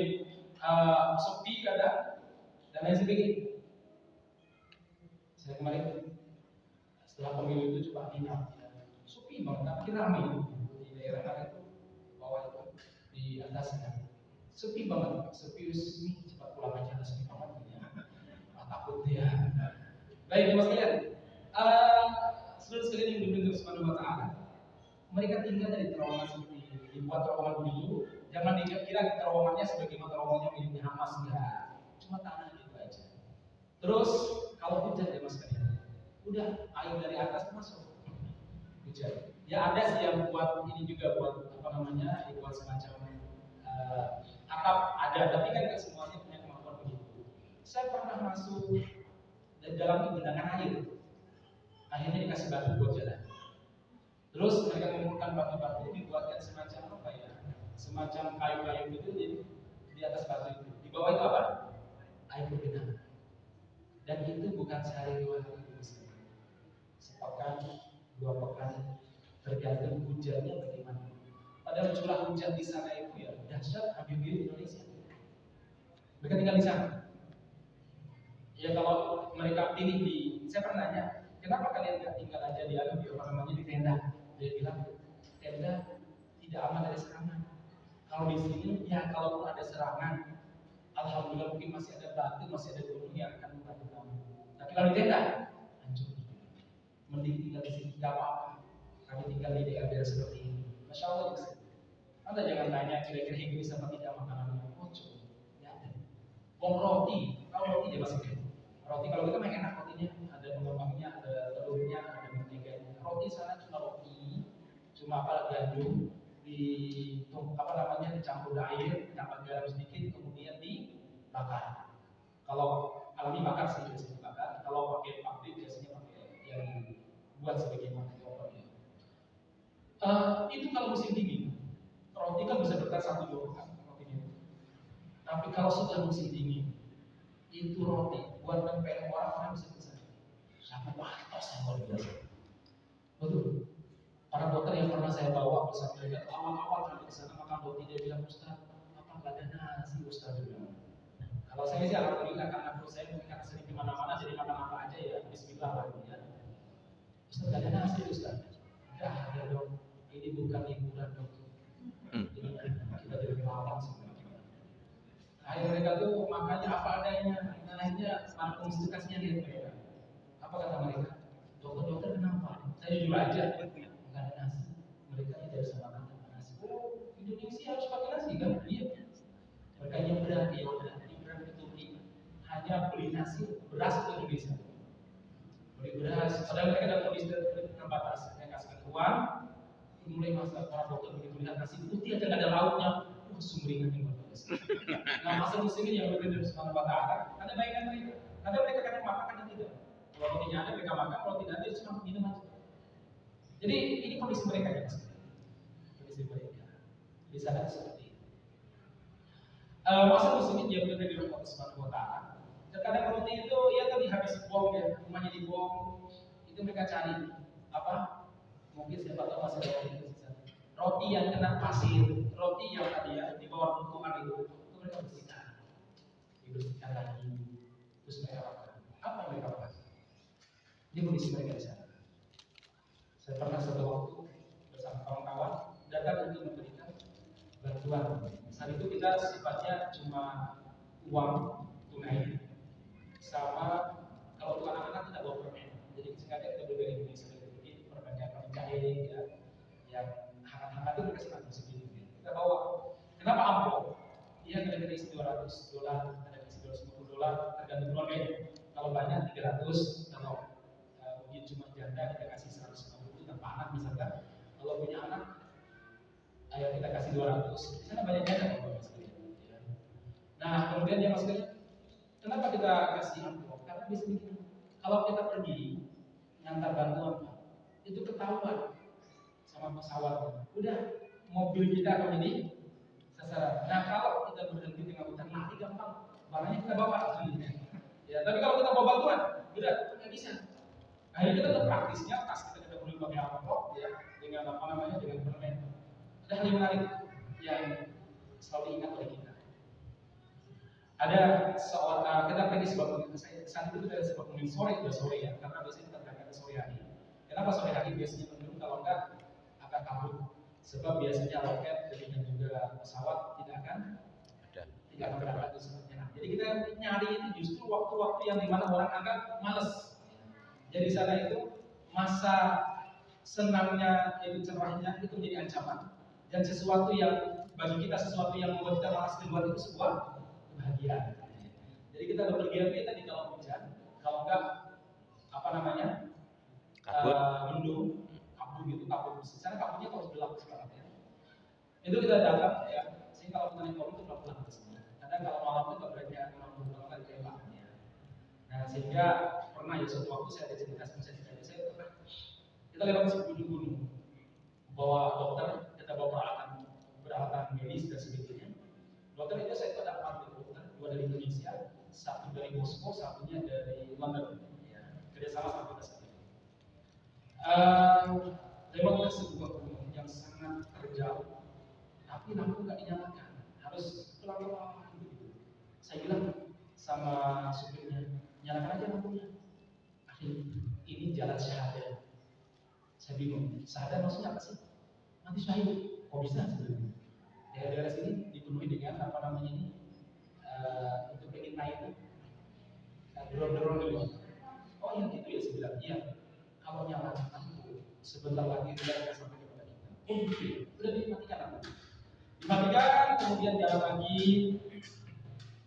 sepi kadang dan lain sebagainya. Saya kemarin setelah pemilu itu coba nginap, ya. Sepi banget, tapi ramai di daerah itu bawah itu di atasnya. Sepi banget, sepi cepat pulang aja, sepi banget ya. Takut ya. Baik, Mas kalian, seluruh sekalian yang dibentuk Subhanahu wa Ta'ala, mereka tinggal dari terowongan seperti ini, dibuat terowongan dulu. Jangan dikira terowongannya sebagaimana terowongannya miliknya Hamas, enggak, cuma tanah gitu aja. Terus kalau hujan ya Mas kalian, udah air dari atas masuk hujan. Ya ada sih yang buat ini juga buat apa namanya, buat semacam atap ada, tapi kan nggak semuanya punya kemampuan begitu. Saya pernah masuk dan dalam genangan air, akhirnya dikasih batu buat jalan. Terus mereka mengumpulkan batu-batu, dibuatkan semacam apa ya, semacam kayu-kayu gitu di atas batu itu. Di bawah itu apa? Air genangan. Dan itu bukan sehari 2 hari, sepekan 2 pekan, tergantung hujannya bagaimana. Padahal curah hujan di sana itu ya dahsyat, hampir di Indonesia. Mereka tinggal di sana. Ya kalau mereka pilih saya pernah nanya, kenapa kalian nggak tinggal aja di apa namanya di tenda? Dia bilang tenda tidak aman dari serangan. Kalau di sini ya kalaupun ada serangan, alhamdulillah mungkin masih ada batu, masih ada gunung yang akan membantu kamu. Tapi kalau di tenda hancur. Mending tinggal di sini tidak apa-apa. Kami tinggal di daerah seperti ini. Masya Allah. Anda jangan tanya kira-kira Inggris apa tidak makanannya. Oh coba, ya ada. Bom roti, kalau roti dia masih kecil. Roti kalau kita main enak rotinya, ada pengembangnya, ada telurnya, ada menteganya. Roti sana cuma roti, cuma apa gandum apa namanya dicampur air, tambah garam sedikit, kemudian dibakar. Kalau alami bakar sih biasanya dibakar. Kalau pakai pabrik biasanya pakai yang buat sebagai kompor. Itu kalau musim dingin, roti kan bisa bertahan 1-2 pekan rotinya. Tapi kalau sudah musim dingin, itu roti buat nempel orang bisa besar. Sampai patos yang luar biasa. Betul. Para dokter yang pernah saya bawa bersama mereka awal-awal kami ke sana makan roti, dia bilang, Ustaz, apa nggak ada nasi Ustaz juga. Kalau saya sih alhamdulillah karena perut saya mungkin karena sering kemana-mana jadi makan apa aja ya Bismillah lah ya. Ustaz nggak ada nasi Ustaz. Nggak ada dong. Ini bukan hiburan dong. Ini kita jadi pelawak sebenarnya. Akhirnya mereka tuh makannya apa adanya. Akhirnya para konsultasinya lihat mereka. Apa kata mereka? Dokter-dokter kenapa? Saya jujur aja, nggak ada nasi. Mereka tidak bisa makan tanpa nasi. Oh, Indonesia harus pakai nasi kan? Iya. Mereka nyebrang ke Yordan, nyebrang ke Turki, hanya beli nasi beras ke Indonesia. Beli beras, padahal mereka dalam kondisi terbatas. Saya kasihkan uang, mulai masa para dokter begitu lihat nasi putih aja nggak ada lauknya, sumringah yang luar biasa. Nah masa muslimin yang berbeda dengan Subhanahu wa Ta'ala, ada baiknya mereka. Kadang mereka kadang makan, kadang tidak. Kalau rotinya ada mereka makan, kalau tidak ada cuma minum aja. Jadi ini kondisi mereka ya, kondisi mereka. Di sana seperti itu. Masa muslimin yang berbeda dengan Allah Subhanahu wa Ta'ala. Terkadang roti itu ya tadi habis bom ya, rumahnya dibom, itu mereka cari apa? Mungkin siapa tahu masih ada roti tersisa. Roti yang kena pasir, roti yang tadi ya di bawah tuntungan itu mereka bersihkan, dibersihkan lagi, terus mereka makan. Apa yang mereka makan? Ini kondisi mereka di sana. Saya pernah satu waktu bersama kawan-kawan datang untuk memberikan bantuan. Saat itu kita sifatnya cuma uang tunai, sama kalau untuk anak-anak kita bawa permen. Jadi sengaja kita beli dari Indonesia. Perbanyak cair ya, yang hangat-hangat itu mereka senang segini. Kita isi $200, ada isi $250, tergantung keluarganya. Kalau banyak 300, kalau mungkin cuma janda kita kasih 150 tanpa anak misalkan. Kalau punya anak, ayo kita kasih 200. Di sana banyak janda kalau sekalian. Ya. Nah kemudian yang maksudnya, kenapa kita kasih amplop? Karena di sini kalau kita pergi ngantar bantuan, itu ketahuan sama pesawat. Udah mobil kita akan jadi sasaran. Nah kalau kita berhenti dengan hutan lari gampang, barangnya kita bawa. Ya, tapi kalau kita bawa bantuan, udah nggak bisa. Akhirnya kita tuh praktisnya pas kita perlu pakai amplop, ya, dengan apa namanya, dengan permen. Ada hal yang menarik yang selalu diingat oleh kita. Ada seorang kita pergi sebuah saat itu kita sebuah pemimpin sore, sudah sore ya, karena biasanya kita berangkat sore hari. Kenapa sore hari biasanya mendung, kalau enggak akan kabut. Sebab biasanya roket dan juga pesawat tidak akan berangkat di sana. Jadi kita nyari itu justru waktu-waktu yang dimana orang agak males. Jadi sana itu masa senangnya, itu cerahnya itu menjadi ancaman, dan sesuatu yang bagi kita sesuatu yang membuat kita malas keluar itu sebuah kebahagiaan. Jadi kita berpergian tadi kalau hujan, kalau enggak apa namanya mendung, kabut gitu, kabut. Sana kabutnya harus gelap banget ya. Itu kita datang ya. Sehingga kalau kita naik mobil itu pelan-pelan ke sini. Kadang kalau malam itu kabarnya kalau kan tembaknya. Nah sehingga pernah ya suatu waktu saya ada cerita saya pernah kita lewat gunung-gunung, bawa dokter, kita bawa peralatan medis dan sebagainya. Dokter itu saya itu ada 4 dokter, 2 dari Indonesia, 1 dari Moskow, satunya dari London. Ya, kerjasama sama kita sendiri. Lewat sebuah gunung yang sangat terjauh, tapi lampu nggak dinyalakan, harus pelan-pelan gitu. Saya bilang sama supirnya, nyalakan aja lampunya. Ini jalan syahadat. Saya bingung, syahadat maksudnya apa sih? Nanti syahid, kok bisa sebenarnya? Daerah sini dipenuhi dengan apa namanya ini, untuk pengintai itu, drone dulu. Oh iya gitu ya, saya bilang iya. Kalau nyala lampu, sebentar lagi dia akan sampai kepada kita. Oh gitu, udah dimatikan lampu. Dimatikan, kemudian jalan lagi.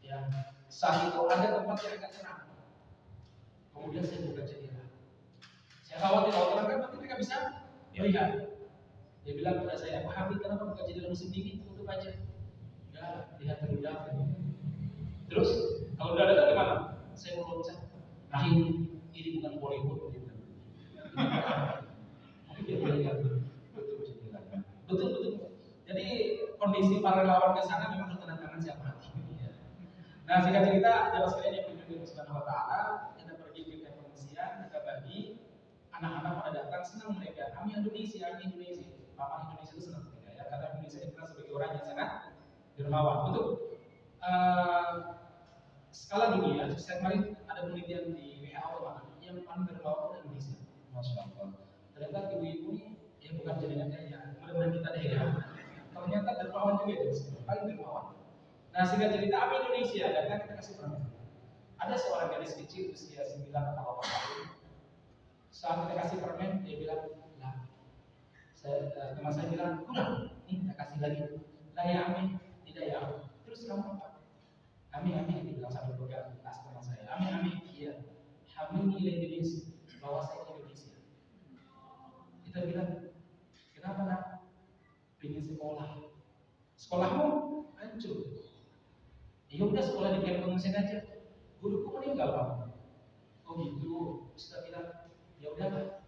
Ya, saat itu ada tempat yang agak terang. Kemudian saya buka jendela. Saya khawatir kalau terang kan nanti mereka bisa melihat. Dia bilang kepada saya, Pak Hamid, kenapa buka jendela musim dingin? Tutup aja. Ya, lihat terudang. Terus, kalau udah datang gimana? Saya mau loncat. Rahim, ini bukan Bollywood. Betul. Jadi kondisi para relawan ke sana memang bertentangan siapa hati. Nah, singkat cerita, jamaah sekalian yang berjudi Subhanahu wa Ta'ala, kita pergi ke pengungsian, kita bagi anak-anak pada datang, senang mereka. Kami Indonesia. Mama Indonesia itu senang mereka ya, karena Indonesia dikenal sebagai orang yang sangat dermawan. Betul. Skala dunia, saya kemarin ada penelitian di WHO yang paling dermawan itu Indonesia. Masya Allah. Ternyata ibu-ibu ini yang bukan jaringan kaya, mudah-mudahan kita deh ya. Ternyata dermawan juga itu, paling dermawan. Nah, sehingga cerita apa Indonesia, dan kita kasih permen. Ada seorang gadis kecil usia 9 atau 8 tahun. Saat kita kasih permen, dia bilang, nah, teman saya bilang, kurang, nih kita kasih lagi. Lah ya Amin, tidak ya. Terus kamu apa? Amin, dia bilang sambil pegang tas teman saya. Amin, iya. Hamil nilai Indonesia, bawa saya ke Indonesia. Kita bilang, kenapa nak? Pengen sekolah. Sekolahmu hancur. Ya udah sekolah di kamp pengungsian aja. Guruku meninggal Pak. Oh gitu. Ustaz bilang, ya udah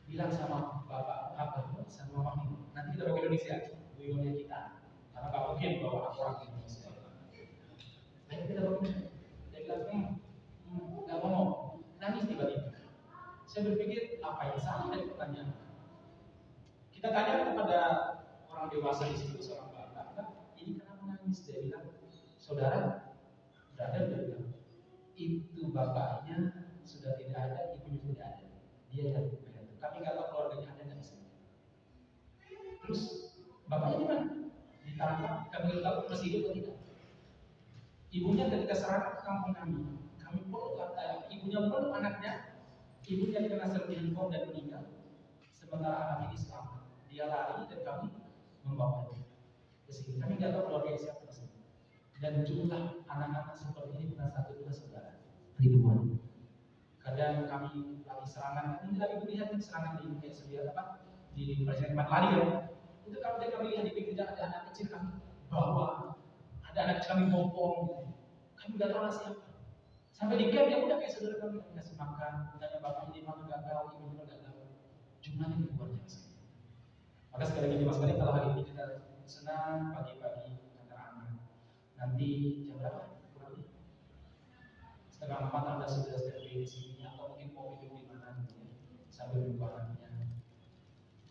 bilang sama bapak sama mamamu. Nanti kita bawa ke Indonesia. Buyurnya kita. Karena nggak mungkin bawa orang ke Indonesia. Ayo kita bawa ke Indonesia. Dia bilang, nggak mau. Nangis tiba-tiba. Saya berpikir apa yang salah dari pertanyaan. Kita tanya kepada orang dewasa di situ, seorang bapak, ini kenapa nangis? Dia bilang, saudara, brother, dia bilang, itu bapaknya sudah tidak ada, ibunya tidak ada. Dia yang berbeda. Kami nggak tahu keluarganya ada nggak di sini. Terus bapaknya di mana? Ditangkap. Kami nggak tahu masih hidup atau tidak. Ibunya ketika serang ke kampung kami peluk ibunya peluk anaknya. Ibunya kena serpihan bom dan meninggal. Sementara anak ini selamat. Dia lari dan kami membawanya ke sini. Kami nggak tahu keluarga siapa di sini. Dan jumlah anak-anak seperti ini bukan satu dua saudara, ribuan. Kadang kami lagi serangan, ini lagi lihat serangan di kayak sedia apa di Presiden lari ya. Itu kalau kami lihat di pinggir jalan ada anak kecil kami bawa, ada anak kecil kami bopong, gitu. Kami nggak tahu siapa. Sampai di camp ya udah kayak saudara kami kasih makan, tanya bapak ini mana nggak tahu, ibu juga nggak tahu. Jumlahnya luar biasa. Maka sekali lagi Mas Kari, kalau hari ini kita senang pagi-pagi antar anak. Nanti jam berapa? Kurang lebih 3:30 Anda sudah standby di sini atau mungkin mau minum di mana gitu ya, sambil menunggu anaknya.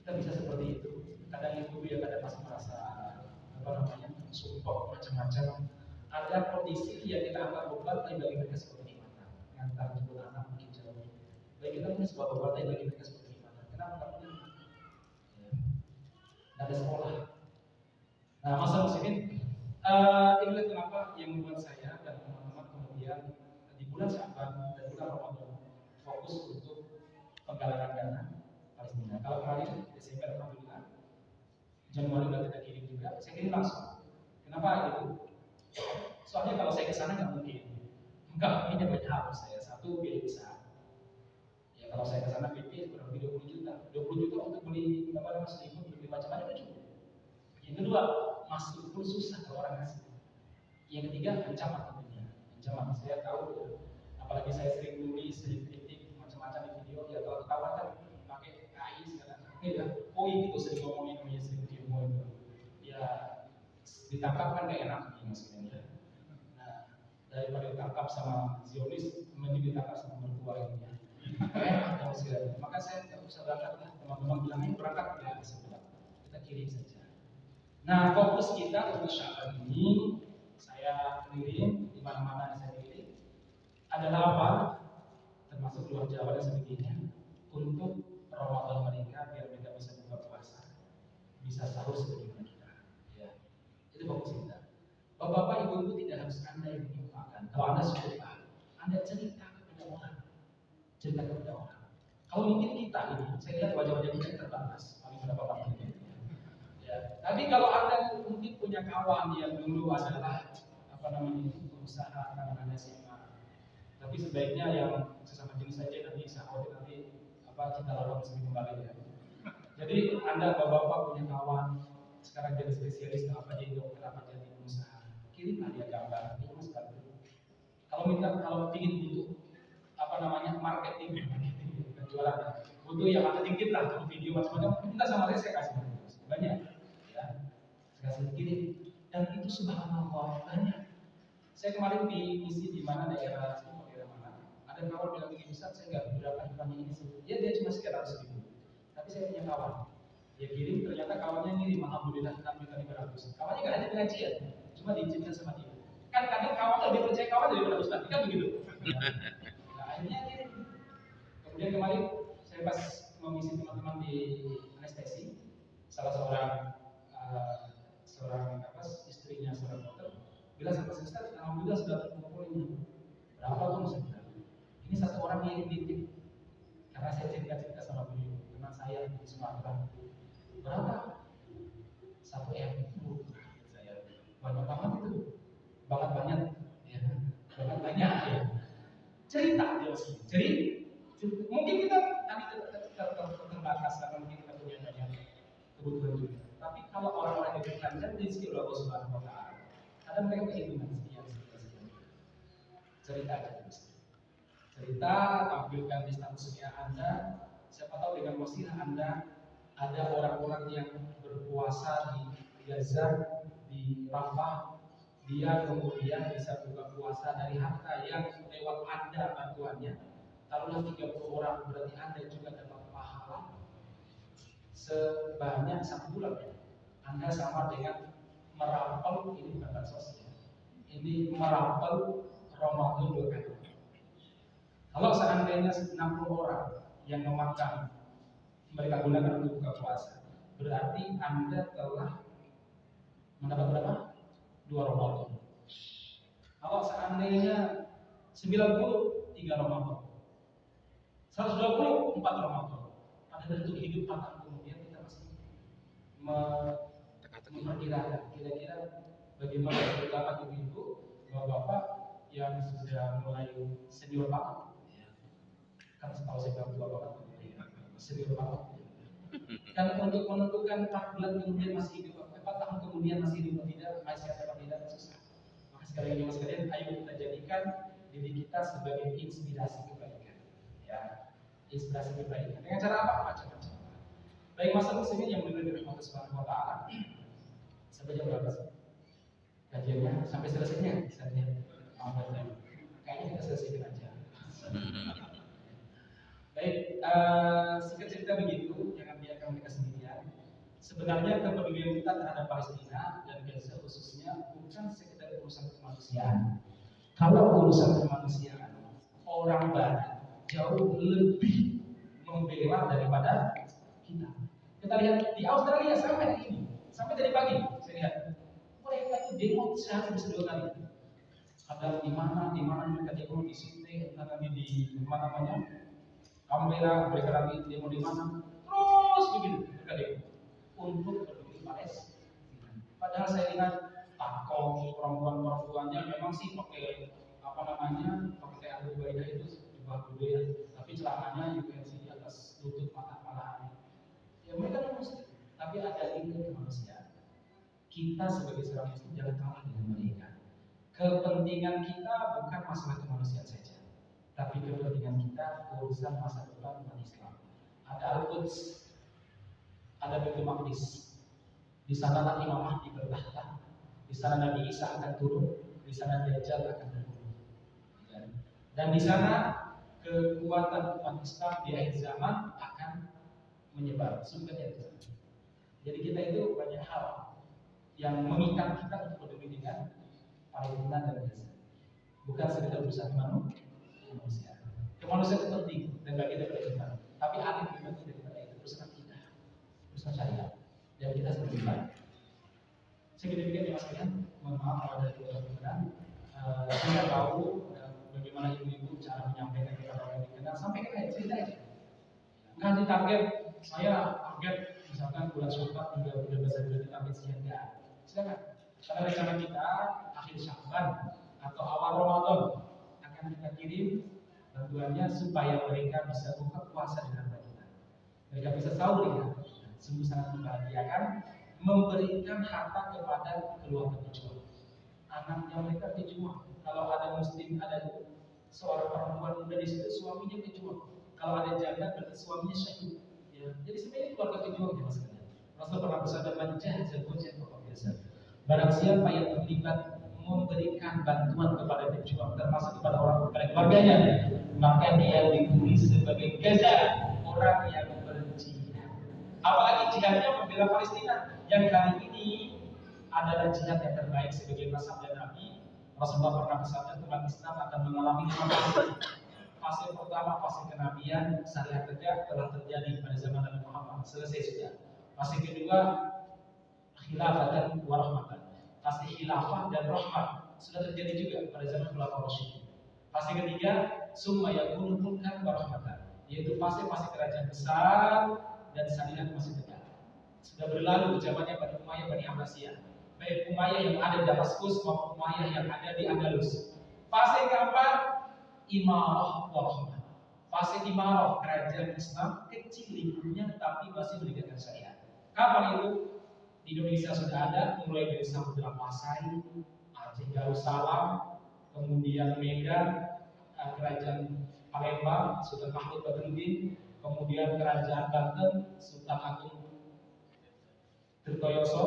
Kita bisa seperti itu. Kadang ibu ya kadang masih merasa apa namanya support macam-macam. Ada kondisi yang kita anggap beban, tapi bagi mereka seperti gimana? Ngantar jemput anak mungkin jauh. Bagi kita punya sebuah beban, tapi bagi mereka seperti gimana? Kenapa nggak punya? Ya. Ada sekolah. Nah, masa muslimin, inilah kenapa yang membuat saya dan teman-teman kemudian di bulan Sya'ban dan bulan Ramadan fokus untuk penggalangan dana Palestina. Kalau kemarin Desember alhamdulillah, Januari sudah kita kirim juga, saya kirim langsung. Kenapa gitu? Soalnya kalau saya ke sana nggak mungkin dapat harus saya satu biaya besar. Ya kalau saya ke sana PP kurang lebih 20 juta. 20 juta untuk beli gambar selimut, beli macam-macam itu cukup. Yang kedua, masuk pun susah kalau orang ngasih. Yang ketiga, ancaman tentunya. Ancaman saya tahu, apalagi saya sering nulis, sering kritik macam-macam di video. Ya kalau ketahuan kan pakai AI sekarang. Ini ya, poin itu sering ngomongin namanya sering demo itu. Ya ditangkap kan gak enak nih maksudnya. Nah daripada ditangkap sama Zionis, mending ditangkap sama mertua ini ya. Enak kalau sekali. Maka saya tidak usah berangkat lah. Teman-teman bilangnya berangkat ya sebelah. Kita kirim saja. Nah, fokus kita untuk Sya'ban ini saya kirim di mana-mana saya kirim adalah apa? Termasuk luar Jawa dan sebagainya untuk Ramadan mereka biar mereka bisa buka puasa, bisa sahur sebagaimana kita. Ya, itu fokus kita. Bapak-bapak, ibu-ibu tidak harus Anda yang menyumbangkan. Kalau Anda suka, Anda cerita kepada orang, cerita kepada orang. Kalau mungkin kita ini, saya lihat wajah-wajah kita terbatas, paling berapa orang ini. Ya. Tapi kalau Anda mungkin punya kawan yang dulu adalah apa namanya berusaha karena Anda SMA, tapi sebaiknya yang sesama jenis saja nanti sahabat nanti apa kita lakukan sendiri kembali ya. Jadi Anda bapak-bapak punya kawan sekarang jadi spesialis apa jadi dokter apa jadi pengusaha, kirimlah dia gambar, ini mas bantu. Kalau ingin butuh apa namanya marketing jualan, butuh yang ada dikit lah untuk video macam-macam, kita sama saya kasih banyak. Kasih kirim dan itu subhanallah banyak. Saya kemarin di misi di mana daerah mana, ada kawan bilang begini Ustaz, saya nggak berapa ikannya ini sih. Dia cuma sekitar 100.000. Tapi saya punya kawan, dia kirim ternyata kawannya ngirim alhamdulillah 6.500. Kawannya nggak ada pengajian, cuma diizinkan sama dia. Kan kadang kawan lebih percaya kawan daripada Ustaz, kan begitu. Nah, akhirnya kirim. Kemudian kemarin saya pas mengisi teman-teman di anestesi, salah seorang istrinya seorang dokter bilang sama saya, alhamdulillah sudah terkumpul ini berapa tuh sudah. Ini satu orang yang dididik karena saya cerita sama beliau teman saya di Sumatera. Berapa? 1 M itu saya banyak banget itu, banget ya, banyak ya. Cerita dia jadi mungkin kita tadi terbatas karena mungkin kita punya banyak kebutuhan juga. Tapi kalau orang-orang yang berkelanjutan di sisi Allah Subhanahu Wa Taala, ada mereka perhitungan sekian. Cerita aja cerita, tampilkan di status media Anda. Siapa tahu dengan wasilah Anda ada orang-orang yang berpuasa di Gaza, di Rafah, dia kemudian bisa buka puasa dari harta yang lewat Anda bantuannya. Taruhlah 30 orang, berarti Anda juga dapat pahala sebanyak 1 bulan. Anda sama dengan merampel, ini bukan bansos ya, ini merampel Ramadan 2 kali. Kalau seandainya 60 orang yang memakan mereka gunakan untuk buka puasa, berarti Anda telah mendapat berapa? 2 Ramadan. Kalau seandainya 90, 3 Ramadan, 120, 4 Ramadan. Pada bentuk hidup akan kemudian kita masih memperkirakan kira-kira bagaimana terutama ibu-ibu, bapak-bapak yang sudah mulai senior banget, kan setahu saya bilang tua banget, senior banget. Dan untuk menentukan 4 bulan kemudian masih hidup, 4 tahun kemudian masih hidup atau tidak, masih sehat atau tidak, susah. Maka sekali lagi mas kalian, ayo kita jadikan diri kita sebagai inspirasi kebaikan, ya, inspirasi kebaikan. Dengan cara apa? Macam-macam. Baik masa muslimin yang benar-benar dirahmati Subhanahu wa Ta'ala. Sampai jam berapa sih? Kajiannya sampai selesainya, misalnya. Kayaknya kita selesaikan aja. Baik, singkat cerita begitu, jangan biarkan mereka sendirian. Sebenarnya kepedulian kita terhadap Palestina dan Gaza khususnya bukan sekedar urusan kemanusiaan. Kalau urusan kemanusiaan, orang Barat jauh lebih membela daripada kita. Kita lihat di Australia sampai hari ini, sampai dari pagi, saya lihat mereka itu demo sehari bisa 2 kali. Ada di mana mereka demo di Sydney, nanti di mana namanya Canberra, mereka lagi demo di mana, terus begitu mereka demo untuk peduli Palestina. Padahal saya lihat takut perempuannya memang sih pakai apa namanya, pakai Abu Baidah itu jubah dulu ya, tapi celananya juga di atas lutut mata kepala. Ya mereka non muslim, tapi ada nilai kemanusiaan. Kita sebagai seorang muslim jangan kalah dengan mereka. Kepentingan kita bukan masalah kemanusiaan saja, tapi kepentingan kita urusan masa depan umat Islam. Ada Al-Quds, ada Baitul Maqdis. Di sana nanti Imam Mahdi bertahta. Di sana Nabi Isa akan turun, di sana Dajjal akan turun. Dan di sana kekuatan umat Islam di akhir zaman akan menyebar. Sungguhnya itu. Jadi kita itu banyak hal yang mengikat kita untuk peduli dengan Palestina dan Gaza. Bukan sekedar urusan manusia. Kemanusiaan itu penting dan bagi kita kita. Tapi akhir kita itu urusan kita, urusan syariat. Dan kita seperti baik. Sedikit-sedikit ya mas kalian, mohon maaf kalau ada kekurangan. Saya tahu bagaimana ibu-ibu cara menyampaikan kepada orang yang dikenal. Sampaikan aja, cerita aja. Nggak ditarget, saya target misalkan bulan Syawal hingga bulan Ramadan ditarget sekian enggak. Silakan. Karena rencana kita akhir Syawal atau awal Ramadan akan kita kirim bantuannya supaya mereka bisa buka puasa dengan kita. Mereka bisa sahur dengan kita. Sungguh sangat membahagiakan, memberikan harta kepada keluarga pejuang. Anaknya mereka pejuang. Kalau ada muslim, ada seorang perempuan muda di situ, suaminya pejuang. Kalau ada janda, berarti suaminya syahid. Ya. Jadi sebenarnya keluarga pejuang ya mas. Rasul pernah bersabda, "Man jahaza fawjan faqad biasa." Barang siapa yang terlibat memberikan bantuan kepada pejuang, termasuk kepada orang kepada keluarganya, maka dia diberi sebagai gaza orang yang berjihad. Apalagi jihadnya membela Palestina, yang kali ini adalah jihad yang terbaik sebagai sabda Nabi. Rasulullah pernah bersabda, umat Islam akan mengalami 5 fase. Fase pertama, fase kenabian, syariat tegak telah terjadi pada zaman Nabi Muhammad, selesai sudah. Fase kedua, khilafah dan warahmatan. Fase khilafah dan rahmat sudah terjadi juga pada zaman Khulafaur Rasyidin. Fase ketiga, summa yakunu mulkan warahmatan, yaitu fase-fase kerajaan besar dan syariat masih tegak. Sudah berlalu zamannya Bani Umayyah, Bani Abbasiyah, baik Umayyah yang ada di Damaskus maupun Umayyah yang ada di Andalus. Fase keempat, imarah warahmah. Fase imarah, kerajaan Islam kecil lingkupnya tapi masih menegakkan syariat. Kapan itu? Di Indonesia sudah ada, mulai dari Samudra Pasai, Aceh Darussalam, kemudian Medan, kerajaan Palembang, Sultan Mahmud Badruddin, kemudian kerajaan Banten, Sultan Agung Tirtoyoso,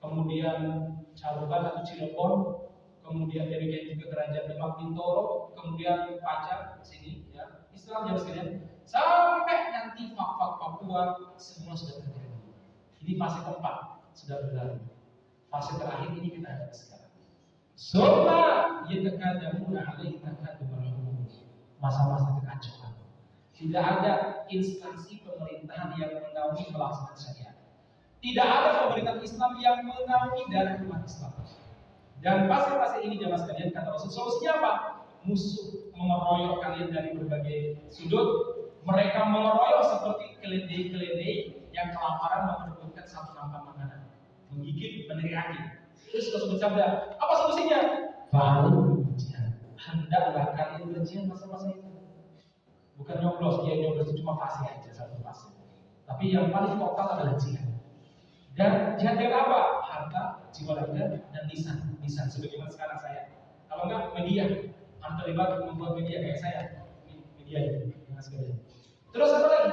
kemudian Caruban atau Cirebon, kemudian demikian juga kerajaan Demak Bintoro, kemudian Pajang sini ya, Islam jauh sekalian, sampai nanti Fak Papua semua sudah terjadi. Ini fase keempat sudah berlalu. Fase terakhir ini kita ada sekarang. Summa yatakadamuna alaihi takadumul, masa-masa kekacauan. Tidak ada instansi pemerintahan yang menaungi pelaksanaan syariat. Tidak ada pemerintahan Islam yang menaungi darah umat Islam. Dan fase-fase ini jamaah sekalian, kata Rasul, solusinya apa? Musuh mengeroyok kalian dari berbagai sudut. Mereka mengeroyok seperti keledai-keledai yang kelaparan merebutkan satu nampan makanan, menggigit, meneriaki. Terus Rasul bersabda, apa solusinya? Fa'alu jihad. Hendaklah kalian berjihad masa-masa itu. Bukan nyoblos, dia nyoblos itu cuma fase aja, satu fase. Tapi yang paling total adalah jihad. Dan jihad dengan apa? Harta, jiwa raga, dan lisan. Lisan sebagaimana sekarang saya. Kalau enggak media, harus terlibat membuat media kayak saya. Media itu, dengan sekalian. Terus apa lagi?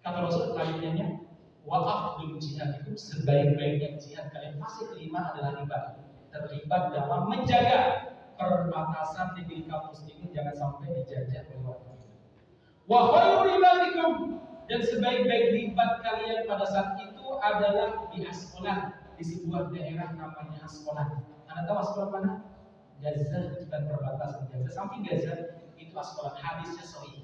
Kata Rasul selanjutnya, wa afdhul jihad itu sebaik-baiknya jihad kalian. Fase kelima adalah terlibat dalam menjaga perbatasan negeri kaum muslimin jangan sampai dijajah oleh orang kafir. Wa khairul ibadikum, dan sebaik-baik ribat kalian pada saat itu adalah di Asqalan, di sebuah daerah namanya Asqalan. Anda tahu Asqalan mana? Gaza dan perbatasan Gaza. Samping Gaza itu Asqalan, hadisnya sahih.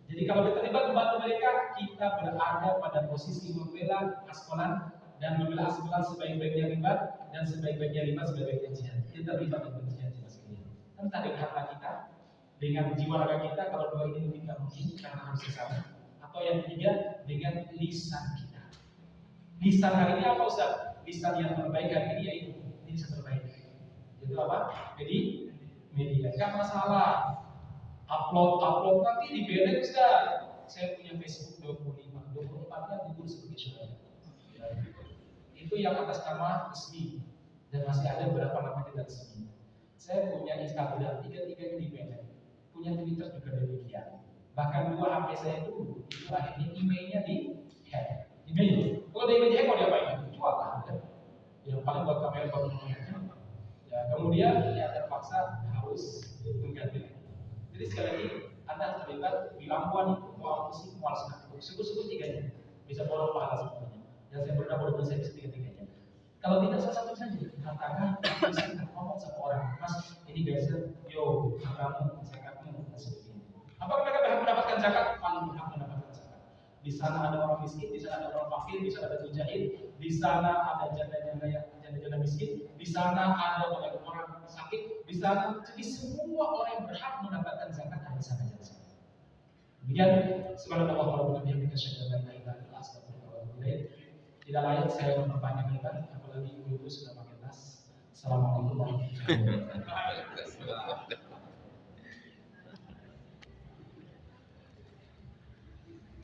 Jadi kalau kita terlibat membantu mereka, kita berada pada posisi membela Asqalan dan membela Asqalan sebaik-baiknya ribat dan sebaik-baiknya ribat sebaik-baiknya jihad. Kita terlibat dalam jihad sekalian. Entah dengan harta kita, dengan jiwa raga kita, kalau dua ini tidak mungkin karena harus bersama. Atau yang ketiga dengan lisan kita. Lisan hari ini apa Ustaz? Lisan yang terbaik hari ini yaitu lisan terbaik. Jadi apa? Jadi media. Gak masalah. Upload nanti di banned Ustaz. Saya punya Facebook 24-nya gugur seperti syurga. Itu yang atas nama resmi dan masih ada beberapa nama tidak resmi. Saya punya Instagram, tiga-tiganya di banned. Punya Twitter juga demikian. Bahkan dua HP saya itu akhirnya emailnya di hack. Email. Kalau email di hack mau diapain? Jual lah. Yang paling buat kamera baru namanya. Ya, kemudian ya terpaksa harus mengganti. Jadi sekali lagi Anda terlibat di Lampung, mau musik, mau senang. Syukur-syukur tiganya bisa borong pahala semuanya. Dan saya berdoa saya bisa tiga-tiganya. Kalau tidak salah satu saja, katakan bisa ngomong sama orang, Mas, ini guys, yo, kamu, zakatmu, dan sebagainya. Apakah mereka berhak mendapatkan zakat? Paling berhak mendapatkan zakat. Di sana ada orang miskin, di sana ada orang fakir, di sana ada mujahid, di sana ada janda-janda miskin, di sana ada orang sakit, di sana jadi semua orang yang berhak mendapatkan zakat ada di sana. Kemudian subhanallah wa bihamdihi asyhadu an la ilaha illa anta astaghfiruka wa atubu ilaik. Tidak layak saya memperpanjang lebar, apalagi ibu-ibu sudah pakai tas. Assalamualaikum warahmatullahi wabarakatuh.